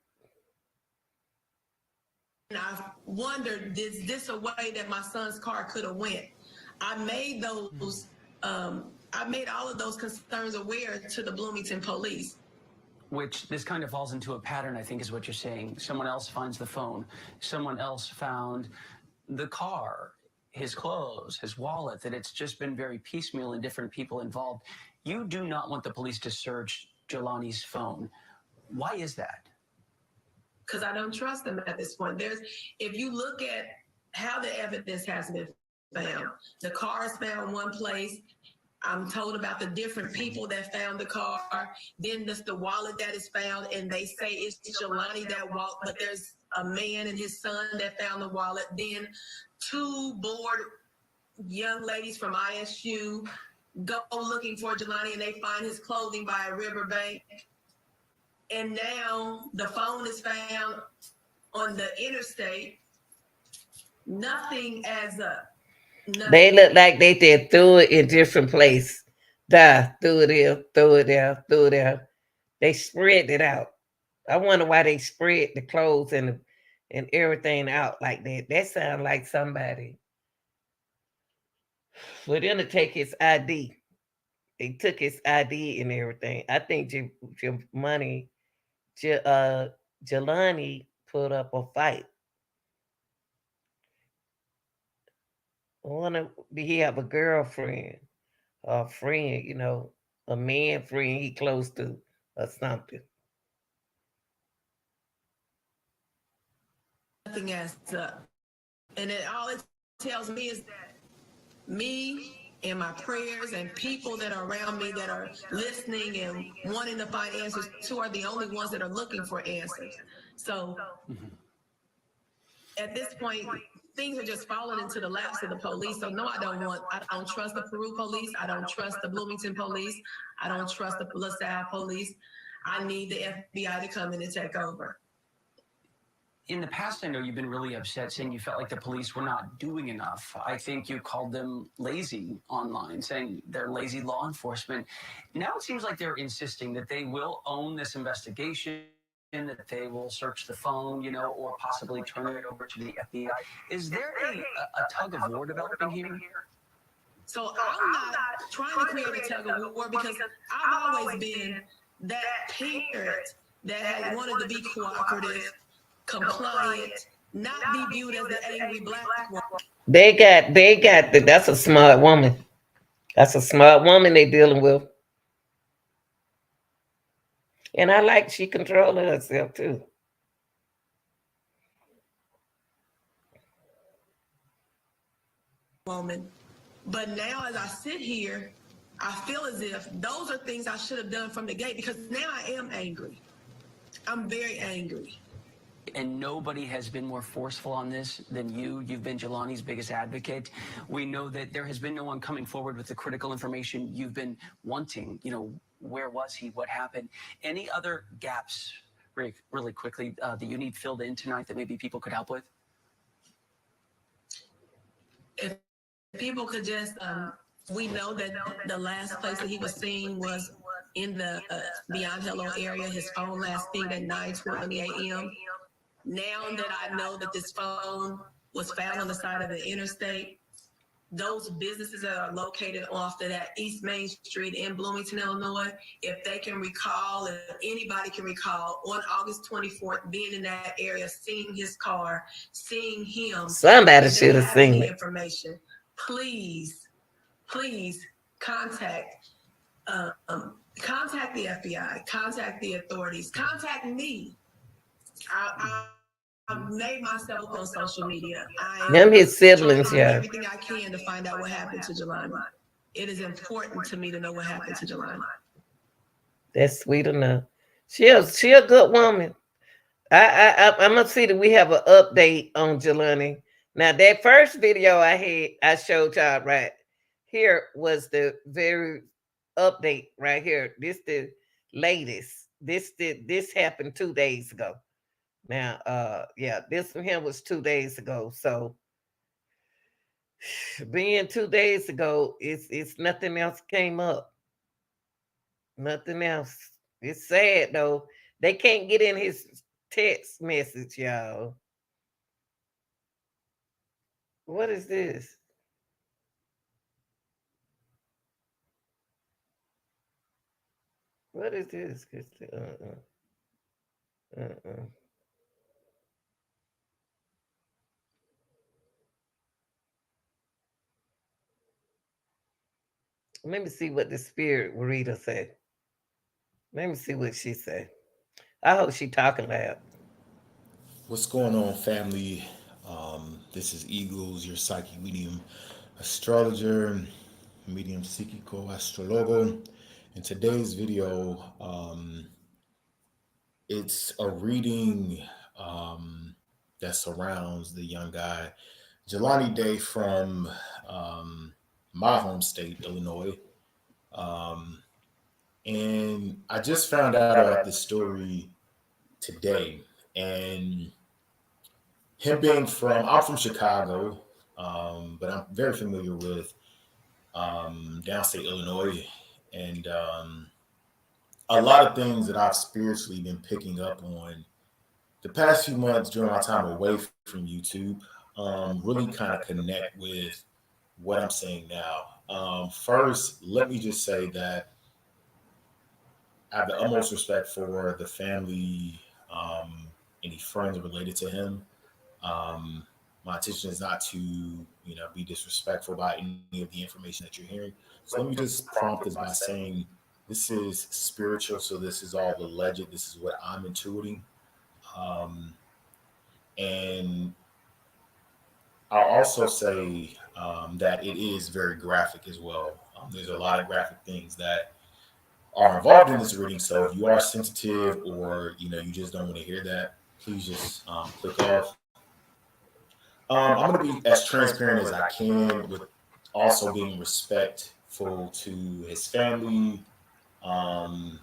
And I wondered, is this a way that my son's car could have went? I made those, I made all of those concerns aware to the Bloomington police. Which this kind of falls into a pattern, I think, is what you're saying. Someone else finds the phone. Someone else found the car, his clothes, his wallet, that it's just been very piecemeal and different people involved. You do not want the police to search Jelani's phone. Why is that? Because I don't trust them at this point. If you look at how the evidence has been found, the car is found one place. I'm told about the different people that found the car. Then there's the wallet that is found, and they say it's Jelani that walked, but there's a man and his son that found the wallet. Then 2 bored young ladies from ISU go looking for Jelani, and they find his clothing by a riverbank. And now the phone is found on the interstate. Nothing adds up. Nothing. They look like they did threw it in different place. Threw it there, threw it there, threw it there. They spread it out. I wonder why they spread the clothes and everything out like that. That sounds like somebody for them to take his ID. They took his ID and everything. I think money, Jelani put up a fight. One of Did he have a girlfriend, a friend, a man friend he close to, or something? Nothing adds up. And all it tells me is that me and my prayers and people that are around me that are listening and wanting to find answers too are the only ones that are looking for answers. So at this point, things are just falling into the laps of the police. So no, I don't trust the Peru police. I don't trust the Bloomington police. I don't trust the LaSalle police. I need the FBI to come in and take over. In the past, I know you've been really upset, saying you felt like the police were not doing enough. I think you called them lazy online, saying they're lazy law enforcement. Now it seems like they're insisting that they will own this investigation, that they will search the phone, or possibly turn it over to the FBI. Is there a tug of war developing here? So I'm not trying to create a tug of war because I've always been that parent that had wanted to be cooperative, compliant, not be viewed as the angry black woman. That's a smart woman. That's a smart woman they dealing with. And I like she controlling herself too. Woman. But now as I sit here, I feel as if those are things I should have done from the gate because now I am angry. I'm very angry. And nobody has been more forceful on this than you. You've been Jelani's biggest advocate. We know that there has been no one coming forward with the critical information you've been wanting. Where was he? What happened? Any other gaps, really quickly, that you need filled in tonight that maybe people could help with? If people could just, we know that the last place that he was seen was in the Beyond Hello area. His phone last thing at 9:20 a.m. Now that I know that this phone was found on the side of the interstate, those businesses that are located off of that East Main Street in Bloomington, Illinois, if they can recall, if anybody can recall, on August 24th, being in that area, seeing his car, seeing him. Somebody should have seen it. Information. Please contact the FBI, contact the authorities, contact me. I've made myself on social media. Them his siblings, yeah. Everything I can to find out what happened to Jelani. It is important to me to know what happened to Jelani. That's sweet enough. She a good woman. I'm gonna see that we have an update on Jelani. Now that first video I showed y'all right here was the very update right here. This the latest. This happened 2 days ago. Now, this from him was 2 days ago. So being 2 days ago, it's nothing else came up. Nothing else. It's sad though. They can't get in his text message, y'all. What is this? What is this? Let me see what the spirit reader said. Let me see what she said. I hope she talking loud. What's going on, family? This is Eagles, your psychic medium astrologer, medium psychico astrologo. In today's video, it's a reading that surrounds the young guy, Jelani Day, from my home state, Illinois. And I just found out about this story today. And him being I'm from Chicago, but I'm very familiar with downstate Illinois. And a lot of things that I've spiritually been picking up on the past few months during my time away from YouTube really kind of connect with what I'm saying now. First, let me just say that I have the utmost respect for the family, any friends related to him. Um, my intention is not to, be disrespectful about any of the information that you're hearing. So let me just prompt this by saying this is spiritual. So this is all alleged. This is what I'm intuiting. Um, and I'll also say that it is very graphic as well. There's a lot of graphic things that are involved in this reading. So if you are sensitive or you just don't want to hear that, please just click off. I'm going to be as transparent as I can with also being respectful to his family, um,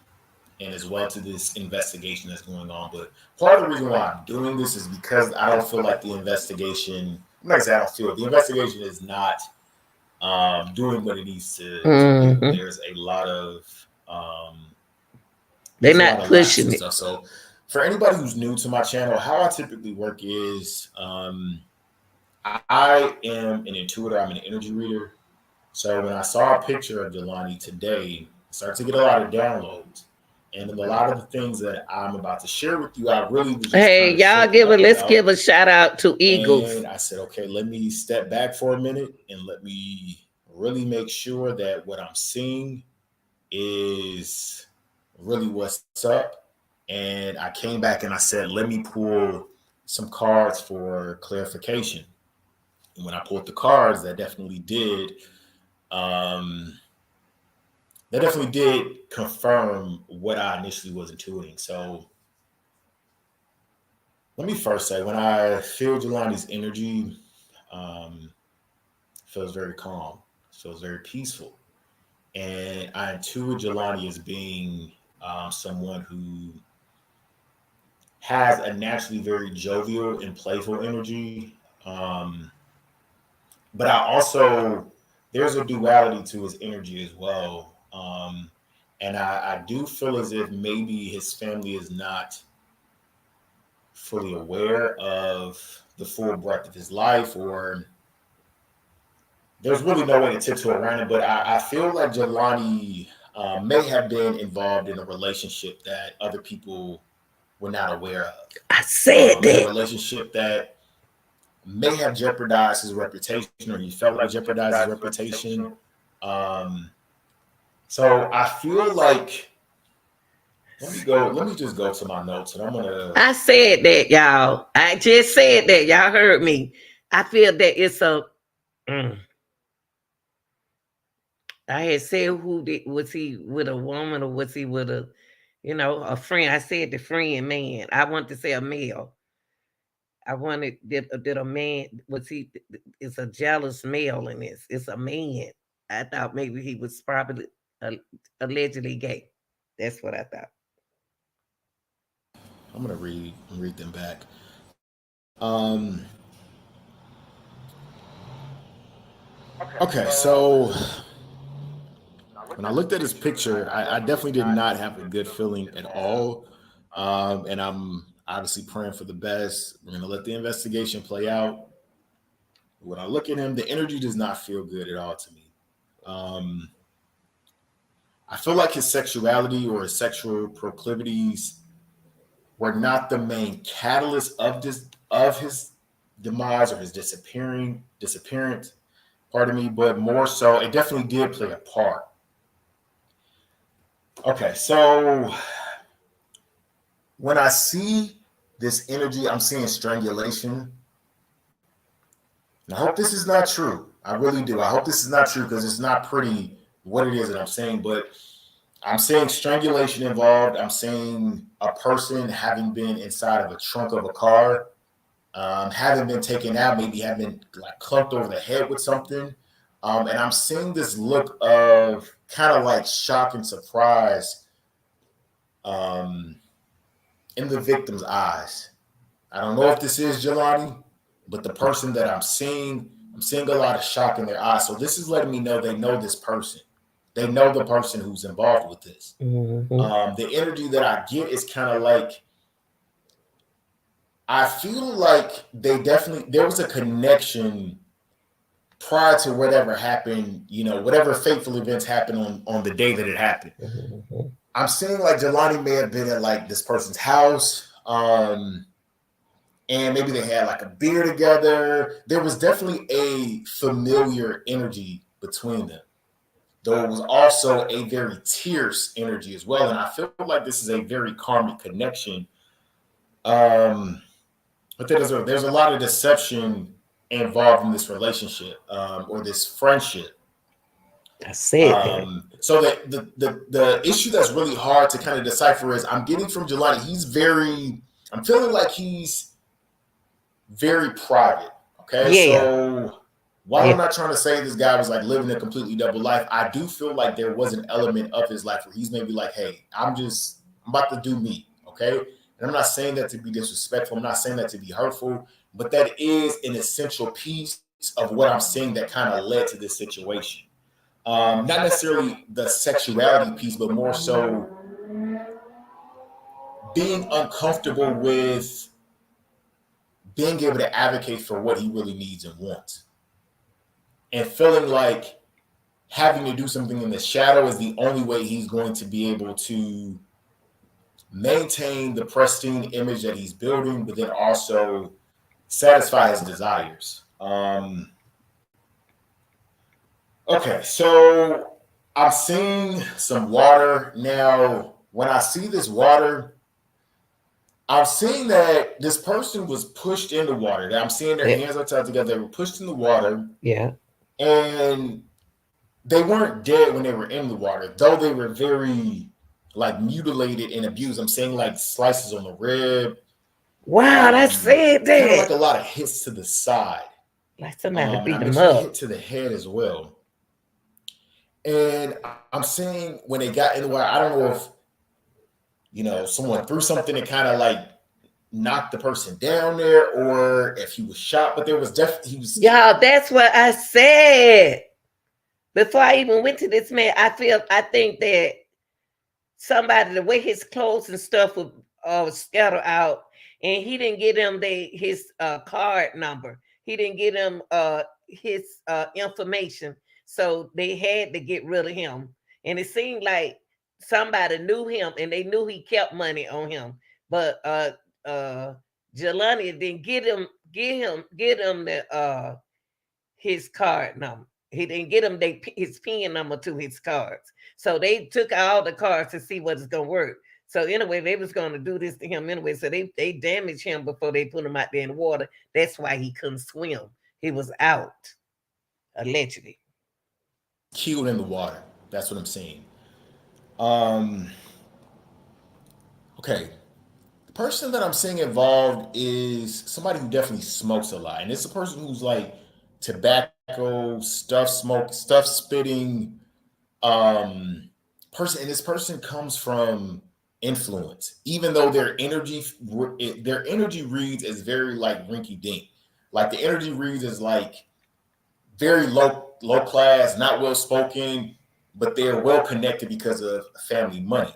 and as well to this investigation that's going on. But part of the reason why I'm doing this is because I don't feel like the investigation, I'm not saying I don't feel, the investigation is not doing what it needs to do. There's a lot of they're there's a lot not of lapses pushing and it. stuff. So for anybody who's new to my channel, how I typically work is I am an intuitor. I'm an energy reader. So when I saw a picture of Jelani today, I started to get a lot of downloads. And in a lot of the things that I'm about to share with you, I really was just Hey, kind of y'all let's give a shout out to Eagles. And I said, okay, let me step back for a minute and let me really make sure that what I'm seeing is really what's up. And I came back and I said, let me pull some cards for clarification. And when I pulled the cards, um, that definitely did confirm what I initially was intuiting. So let me first say, when I feel Jelani's energy, feels very calm, feels very peaceful. And I intuit Jelani as being someone who has a naturally very jovial and playful energy. But there's a duality to his energy as well. And I do feel as if maybe his family is not fully aware of the full breadth of his life, or there's really no way to tiptoe around it. But I feel like Jelani may have been involved in a relationship that other people were not aware of. I said that. A relationship that may have jeopardized his reputation, or he felt like jeopardized his reputation. So I feel like let me just go to my notes, and I'm gonna. I said that, y'all. I just said that. Y'all heard me. I feel that it's a. I had said was he with a woman or was he with a, a friend? I said the friend man. I want to say a male. I wanted did a man was he? It's a jealous male in this. It's a man. I thought maybe he was probably allegedly gay. That's what I thought. I'm gonna read them back. Okay, so when I looked at his picture, I definitely did not have a good feeling at all. And I'm obviously praying for the best. We're gonna let the investigation play out. When I look at him, the energy does not feel good at all to me. I feel like his sexuality or his sexual proclivities were not the main catalyst of his demise or his disappearance. Pardon me, but more so, it definitely did play a part. Okay, so when I see this energy, I'm seeing strangulation. And I hope this is not true. I really do. I hope this is not true because it's not pretty what it is that I'm saying, but I'm saying strangulation involved. I'm saying a person having been inside of a trunk of a car, having been taken out, maybe having like clunked over the head with something. And I'm seeing this look of kind of like shock and surprise in the victim's eyes. I don't know if this is Jelani, but the person that I'm seeing a lot of shock in their eyes. So this is letting me know they know this person. They know the person who's involved with this. The energy that I get is kind of like, I feel like there was a connection prior to whatever happened, whatever fateful events happened on the day that it happened. I'm seeing like Jelani may have been at like this person's house, and maybe they had like a beer together. There was definitely a familiar energy between them, though it was also a very tierce energy as well. And I feel like this is a very karmic connection. But there's a lot of deception involved in this relationship, or this friendship. That's it. So the issue that's really hard to kind of decipher is I'm getting from Jelani, I'm feeling like he's very private. Okay. Yeah. So while I'm not trying to say this guy was like living a completely double life, I do feel like there was an element of his life where he's maybe like, hey, I'm about to do me. Okay. And I'm not saying that to be disrespectful. I'm not saying that to be hurtful, but that is an essential piece of what I'm seeing that kind of led to this situation. Not necessarily the sexuality piece, but more so being uncomfortable with being able to advocate for what he really needs and wants. And feeling like having to do something in the shadow is the only way he's going to be able to maintain the pristine image that he's building, but then also satisfy his desires. Okay, so I'm seeing some water. Now, when I see this water, I'm seeing that this person was pushed in the water. That I'm seeing their hands are tied together. They were pushed in the water. Yeah. And they weren't dead when they were in the water, though they were very like mutilated and abused. I'm seeing like slices on the rib. Wow, that's it. Kind of like a lot of hits to the side. Like somebody beat them up. up. Hit to the head as well. And I'm seeing when they got in the water, I don't know if someone threw something and kind of like knocked the person down there, or if he was shot. But there was definitely Y'all, that's what I said before I even went to this man. I think that somebody, the way his clothes and stuff was scattered out, and he didn't get him his card number. He didn't get him his information, so they had to get rid of him. And it seemed like somebody knew him, and they knew he kept money on him. But Jelani didn't get him the his card number. He didn't get him his PIN number to his cards. So they took all the cards to see what is gonna work. So anyway, they was gonna do this to him anyway. So they damaged him before they put him out there in the water. That's why he couldn't swim. He was out, allegedly. Killed in the water. That's what I'm saying. Okay. The person that I'm seeing involved is somebody who definitely smokes a lot. And it's a person who's like tobacco, stuff spitting person. And this person comes from influence, even though their energy reads as very like rinky dink. Like the energy reads as like very low class, not well spoken, but they're well connected because of family money.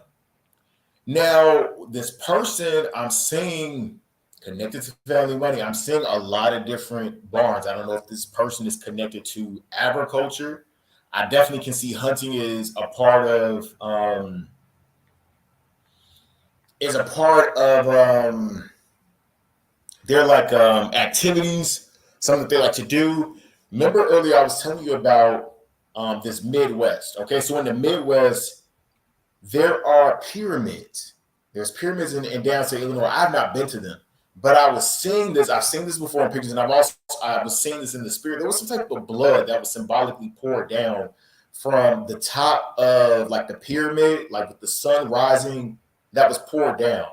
Now, this person I'm seeing connected to family money, I'm seeing a lot of different barns. I don't know if this person is connected to agriculture. I definitely can see hunting is a part of their like activities, something that they like to do. Remember earlier I was telling you about this Midwest. Okay, so in the Midwest, there are pyramids. There's pyramids in downstate Illinois. I've not been to them, but I was seeing this. I've seen this before in pictures, and I was seeing this in the spirit. There was some type of blood that was symbolically poured down from the top of like the pyramid, like with the sun rising, that was poured down.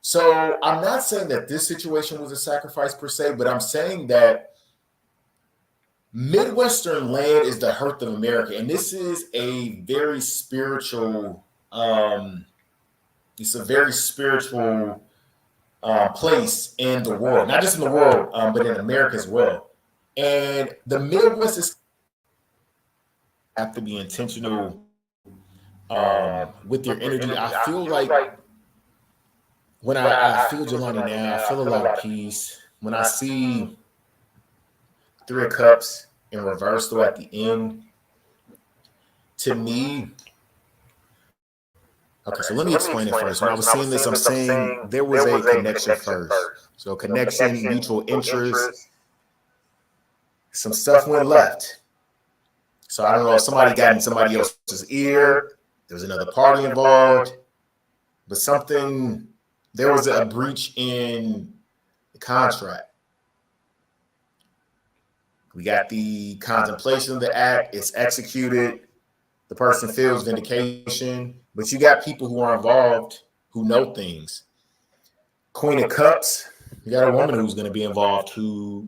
So I'm not saying that this situation was a sacrifice per se, but I'm saying that Midwestern land is the hearth of America, and this is a very spiritual. It's a very spiritual place in the world, not just in the world, but in America as well. And the Midwest have to be intentional with your energy. I feel like when I feel Jelani now, I feel a lot of peace. When I see 3 of Cups, in reverse though at the end, to me, okay, so let me explain it first. When I was seeing this, I'm saying there was a connection first. So connection, mutual interest, some stuff went left. So I don't know if somebody got in somebody else's ear, there was another party involved, but there was a breach in the contract. We got the contemplation of the act, it's executed, the person feels vindication, but you got people who are involved who know things. Queen of Cups, you got a woman who's going to be involved who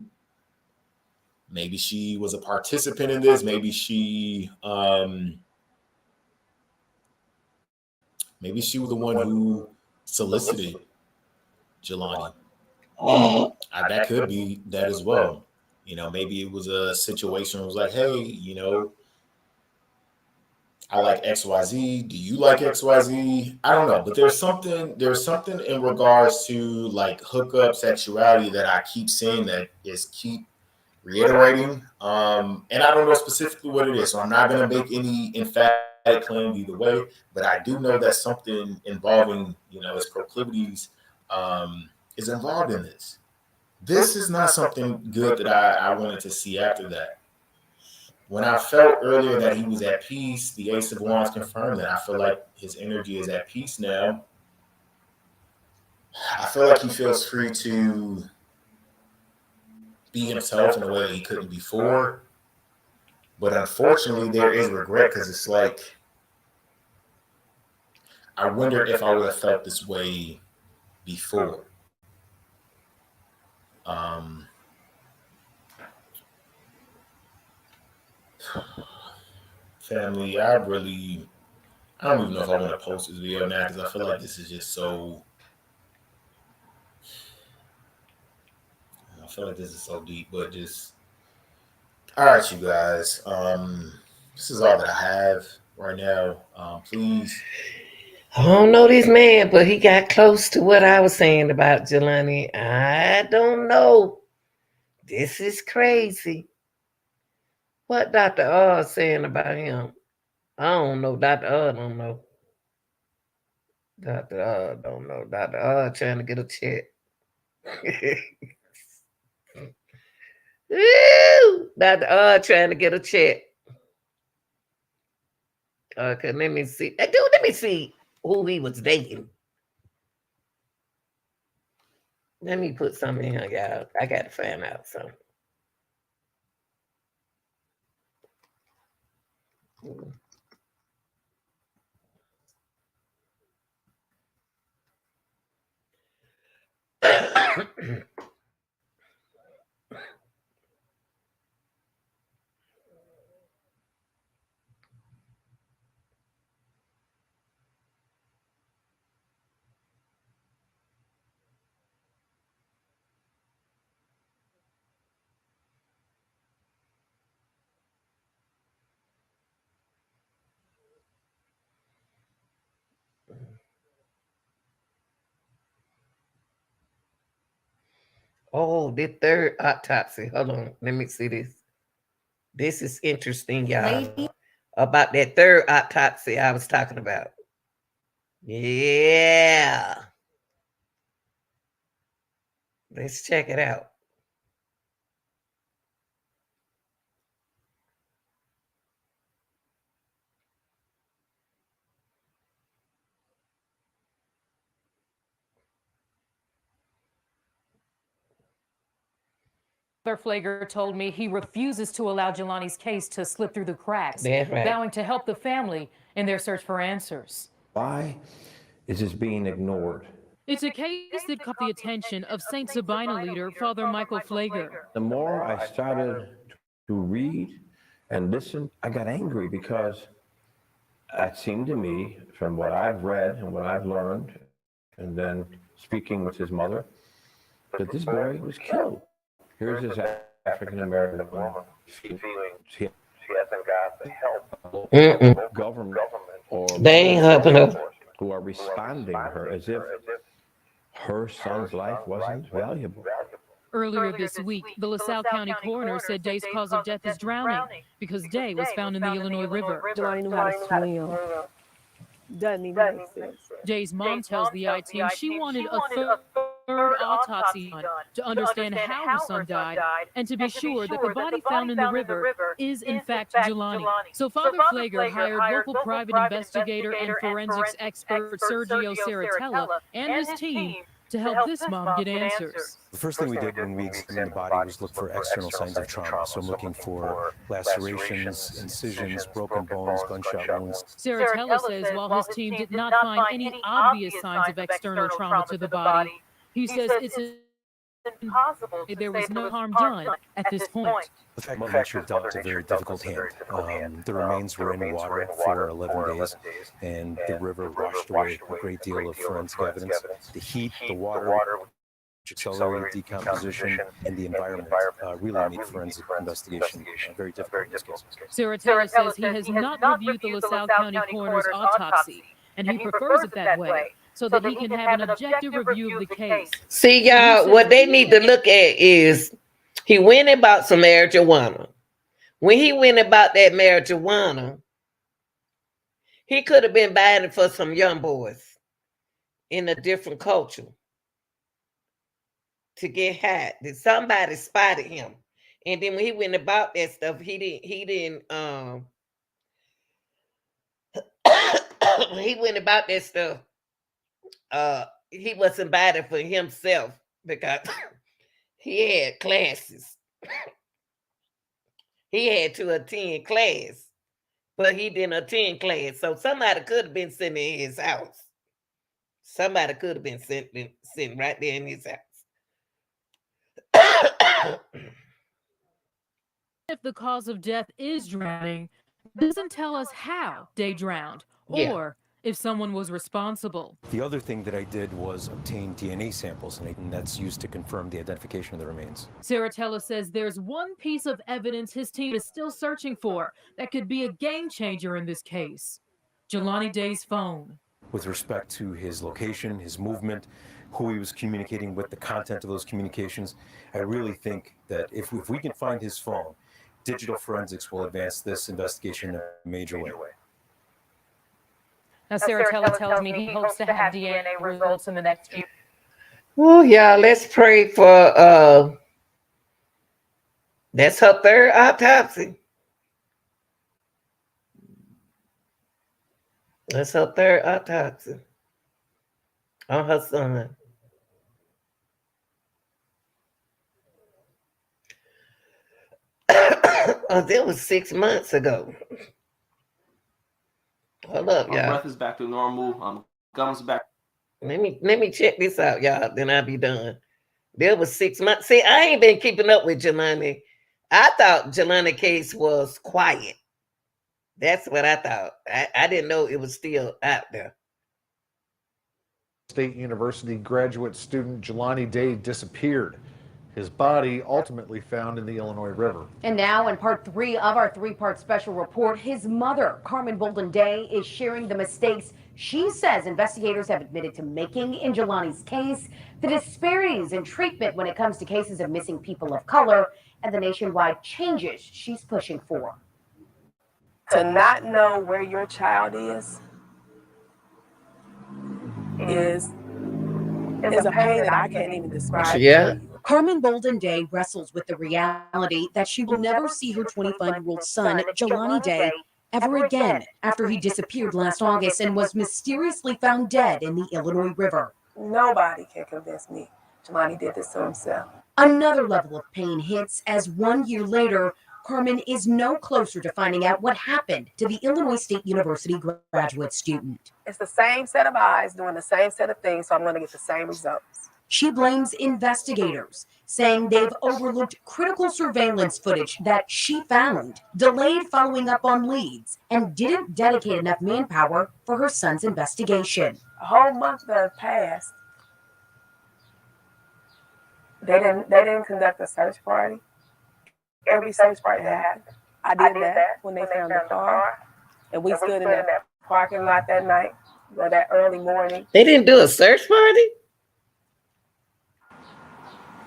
maybe she was a participant in this, maybe she was the one who solicited Jelani. That could be that as well. You know, maybe it was a situation where it was like, hey, you know, I like XYZ. Do you like XYZ? I don't know. But there's something in regards to like hookup sexuality that I keep saying that keep reiterating. And I don't know specifically what it is. So I'm not gonna make any emphatic claim either way, but I do know that something involving, you know, his proclivities is involved in this. This is not something good that I wanted to see after that. When I felt earlier that he was at peace, the Ace of Wands confirmed that. I feel like his energy is at peace now. I feel like he feels free to be himself in a way that he couldn't before. But unfortunately, there is regret because it's like, I wonder if I would have felt this way before. Family, I don't even know if I want to post this video now because I feel like this is just so. I feel like this is so deep, but just. All right, you guys. This is all that I have right now. Please. I don't know this man, but he got close to what I was saying about Jelani. I don't know. This is crazy. What Dr. R saying about him? I don't know. Dr. R don't know. Dr. R don't know. Dr. R trying to get a check. Ooh, Dr. R trying to get a check. Okay, let me see. Dude, let me see who he was dating. Let me put something in here, y'all. I got to find out something. Oh, the third autopsy. Hold on. Let me see this. This is interesting, y'all. About that third autopsy I was talking about. Yeah. Let's check it out. Flager told me he refuses to allow Jelani's case to slip through the cracks, That's right. vowing to help the family in their search for answers. Why is this being ignored? It's a case that caught the attention of St. Sabina leader Father Michael Flager. The more I started to read and listen, I got angry because it seemed to me, from what I've read and what I've learned, and then speaking with his mother, that this boy was killed. Here's this African-American woman feeling she hasn't got the help of government or they ain't helping her. Who are responding to her as if her son's life wasn't valuable. Earlier this week, the LaSalle County coroner said Day's cause of death is drowning because Day was found in the Illinois River. Jelani knew how to swim. Doesn't even make sense. Day's mom tells the I-Team she wanted a third autopsy done to understand how her son died and to be sure that the body found in the river is in fact Jelani. So Father Flager hired local private investigator and forensics expert Sergio Saratella and his team to help this mom get answers. The first thing we did when we examined the body was look for external signs of trauma. So I'm looking for lacerations, incisions, broken bones, gunshot wounds. Saratella says while his team did not find any obvious signs of external trauma to the body, he says it's impossible. There was no harm done at this point. The fact that she developed a very difficult hand. The remains were in water for 11 days, and the river washed away a great deal of forensic evidence. The heat, the water, which accelerated decomposition, and the environment really made forensic investigation very difficult in this case. Saratella says he has not reviewed the LaSalle County coroner's autopsy, and he prefers it that way, so that he can have an objective review of the case. See, y'all, what they need to look at is he went and bought some marijuana. When he went and bought that marijuana, he could have been buying it for some young boys in a different culture to get high. That somebody spotted him. And then when he went and bought that stuff, he didn't he went and bought that stuff. He wasn't buying it for himself because he had classes. He had to attend class, but he didn't attend class. So somebody could have been sitting in his house. Somebody could have been sitting right there in his house. If the cause of death is drowning, it doesn't tell us how Day drowned or if someone was responsible. The other thing that I did was obtain DNA samples, and that's used to confirm the identification of the remains. Saratella says there's one piece of evidence his team is still searching for that could be a game changer in this case: Jelani Day's phone. With respect to his location, his movement, who he was communicating with, the content of those communications, I really think that if we can find his phone, digital forensics will advance this investigation in a major way. Now, Saratella tells me he hopes to have DNA results in the next few. Well, yeah, let's pray for that's her third autopsy. That's her third autopsy on her son. Oh, that was 6 months ago. Hold up, y'all. Breath is back to normal. Gums back. Let me check this out, y'all. Then I'll be done. There was 6 months. See, I ain't been keeping up with Jelani. I thought Jelani case was quiet. That's what I thought. I didn't know it was still out there. State University graduate student Jelani Day disappeared. His body ultimately found in the Illinois River. And now in part 3 of our 3-part special report, his mother, Carmen Bolden Day, is sharing the mistakes she says investigators have admitted to making in Jelani's case, the disparities in treatment when it comes to cases of missing people of color, and the nationwide changes she's pushing for. To not know where your child is a pain that I can't even describe. Yeah. Carmen Bolden Day wrestles with the reality that she will never see her 25-year-old son, Jelani Day, ever again after he disappeared last August and was mysteriously found dead in the Illinois River. Nobody can convince me Jelani did this to himself. Another level of pain hits as 1 year later, Carmen is no closer to finding out what happened to the Illinois State University graduate student. It's the same set of eyes doing the same set of things, so I'm going to get the same results. She blames investigators, saying they've overlooked critical surveillance footage that she found, delayed following up on leads, and didn't dedicate enough manpower for her son's investigation. A whole month that passed. They didn't conduct a search party. Every search party that happened, I did that when they found the car, and we stood in that parking lot that night or that early morning. They didn't do a search party?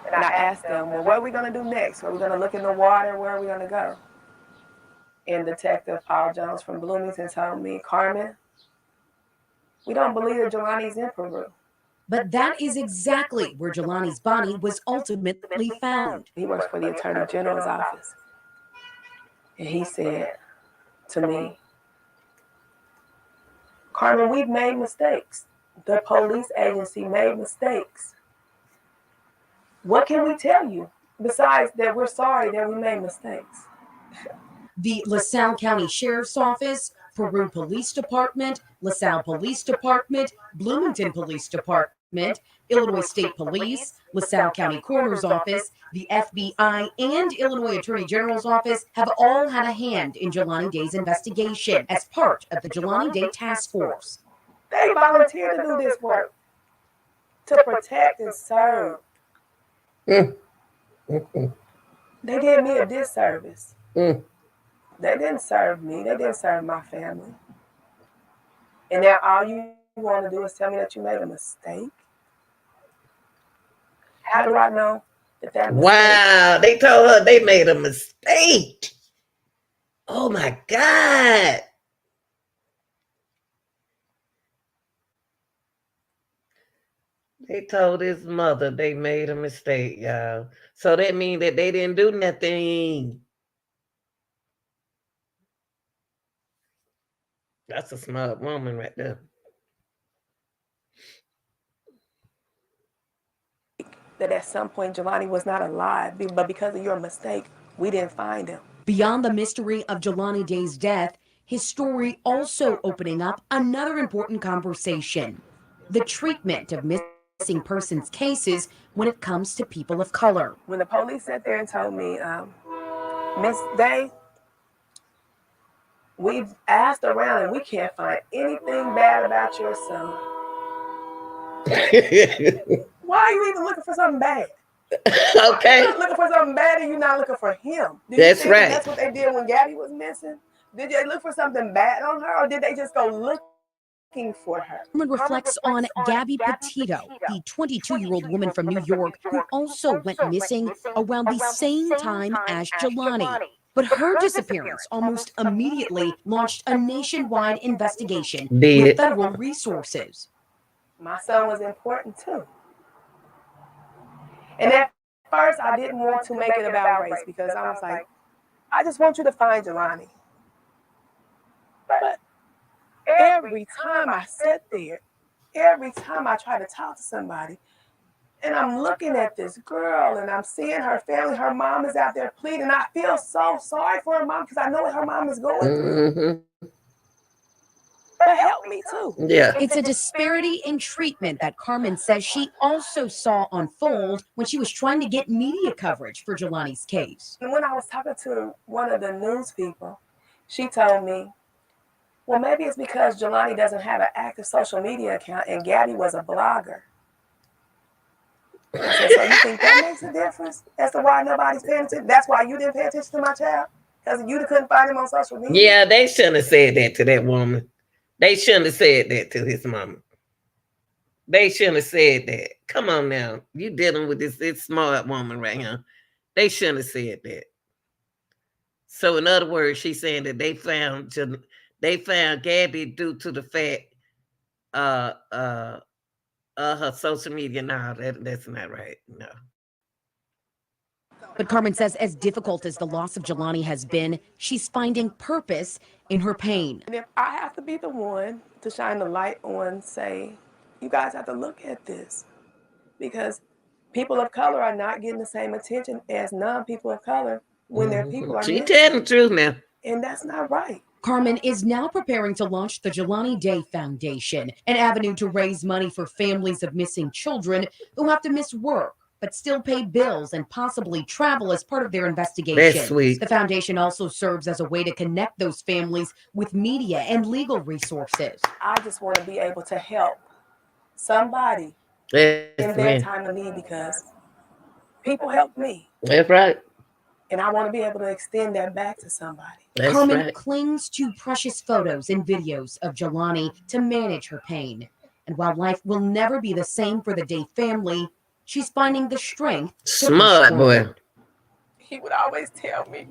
And And I asked them, well, what are we going to do next? Are we going to look in the water? Where are we going to go? And Detective Paul Jones from Bloomington told me, Carmen, we don't believe that Jelani's in Peru. But that is exactly where Jelani's body was ultimately found. He works for the Attorney General's office. And he said to me, Carmen, we've made mistakes. The police agency made mistakes. What can we tell you besides that we're sorry that we made mistakes? The LaSalle County Sheriff's Office, Peru Police Department, LaSalle Police Department, Bloomington Police Department, Illinois State Police, LaSalle County Coroner's Office, the FBI, and Illinois Attorney General's Office have all had a hand in Jelani Day's investigation as part of the Jelani Day Task Force. They volunteered to do this work, to protect and serve. They did me a disservice. They didn't serve me. They didn't serve my family. And now all you want to do is tell me that you made a mistake? How do I know that mistake? Wow, they told her they made a mistake. Oh my God. They told his mother they made a mistake, y'all. So that means that they didn't do nothing. That's a smart woman right there. That at some point Jelani was not alive, but because of your mistake, we didn't find him. Beyond the mystery of Jelani Day's death, his story also opening up another important conversation: the treatment of missing persons cases when it comes to people of color. When the police sat there and told me, Miss Day, we've asked around and we can't find anything bad about your son. Why are you even looking for something bad? Okay. You're not looking for something bad and you're not looking for him. That's right. That's what they did when Gabby was missing? Did they look for something bad on her, or did they just go looking for her? Carmen reflects on Gabby Petito, the 22-year-old woman from New York who also went missing around the same time as Jelani. But her disappearance almost immediately launched a nationwide investigation with federal resources. My son was important too. And at first, I didn't want to make it about race because I was like, I just want you to find Jelani. But every time I sit there, every time I try to talk to somebody, and I'm looking at this girl and I'm seeing her family, her mom is out there pleading. I feel so sorry for her mom because I know what her mom is going through. But help me too. Yeah. It's a disparity in treatment that Carmen says she also saw unfold when she was trying to get media coverage for Jelani's case. And when I was talking to one of the news people, she told me, well, maybe it's because Jelani doesn't have an active social media account and Gabby was a blogger. I said, so you think that makes a difference as to why nobody's paying attention? That's why you didn't pay attention to my child? Because you couldn't find him on social media? Yeah, they shouldn't have said that to that woman. They shouldn't have said that to his mama. They shouldn't have said that. Come on now. You dealing with this smart woman right here. They shouldn't have said that. So in other words, she's saying that they found Gabby due to the fact her social media. No, that's not right. No. But Carmen says as difficult as the loss of Jelani has been, she's finding purpose in her pain. And if I have to be the one to shine the light on, say, you guys have to look at this, because people of color are not getting the same attention as non-people of color when their people are She missing. telling the truth now. And that's not right. Carmen is now preparing to launch the Jelani Day Foundation, an avenue to raise money for families of missing children who have to miss work but still pay bills and possibly travel as part of their investigation. That's sweet. The foundation also serves as a way to connect those families with media and legal resources. I just want to be able to help somebody That's in their time of need, because people help me. That's right. And I want to be able to extend that back to somebody. That's Carmen right. clings to precious photos and videos of Jelani to manage her pain. And while life will never be the same for the Day family, she's finding the strength to Smart push boy. forward. He would always tell me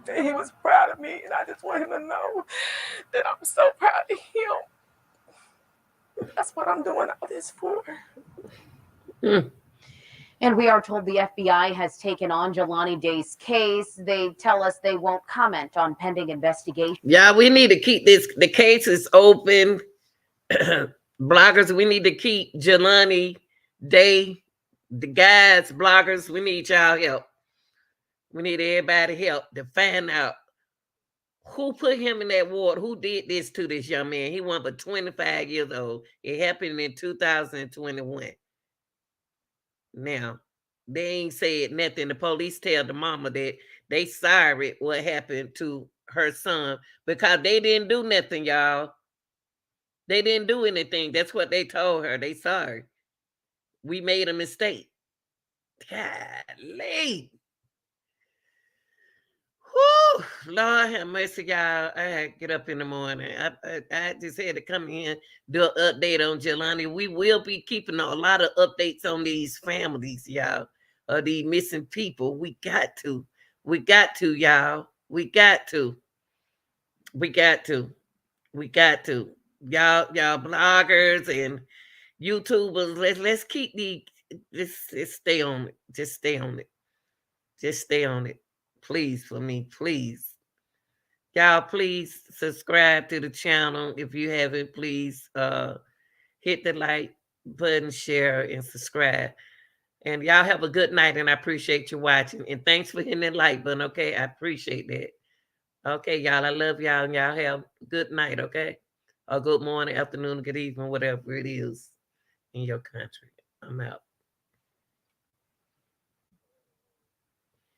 that he was proud of me, and I just want him to know that I'm so proud of him. That's what I'm doing all this for. And we are told the FBI has taken on Jelani Day's case. They tell us they won't comment on pending investigation. Yeah, we need to keep the case is open. Bloggers, we need to keep Jelani Day, the guys, bloggers, we need y'all help. We need everybody help to find out who put him in that ward, who did this to this young man. He was but 25 years old. It happened in 2021. Now, they ain't said nothing. The police tell the mama that they sorry what happened to her son because they didn't do nothing, y'all. They didn't do anything. That's what they told her. They sorry. We made a mistake. Golly. Whew, Lord have mercy, y'all. I had to get up in the morning. I just had to come in, do an update on Jelani. We will be keeping a lot of updates on these families, y'all, of these missing people. We got to. We got to, y'all. We got to. We got to. We got to. Y'all bloggers and YouTubers, let's keep let's stay on it. Just stay on it. Just stay on it. Please, for me, please. Y'all, please subscribe to the channel. If you haven't, please hit the like button, share, and subscribe. And y'all have a good night, and I appreciate you watching. And thanks for hitting that like button, okay? I appreciate that. Okay, y'all, I love y'all, and y'all have a good night, okay? Or good morning, afternoon, good evening, whatever it is in your country. I'm out.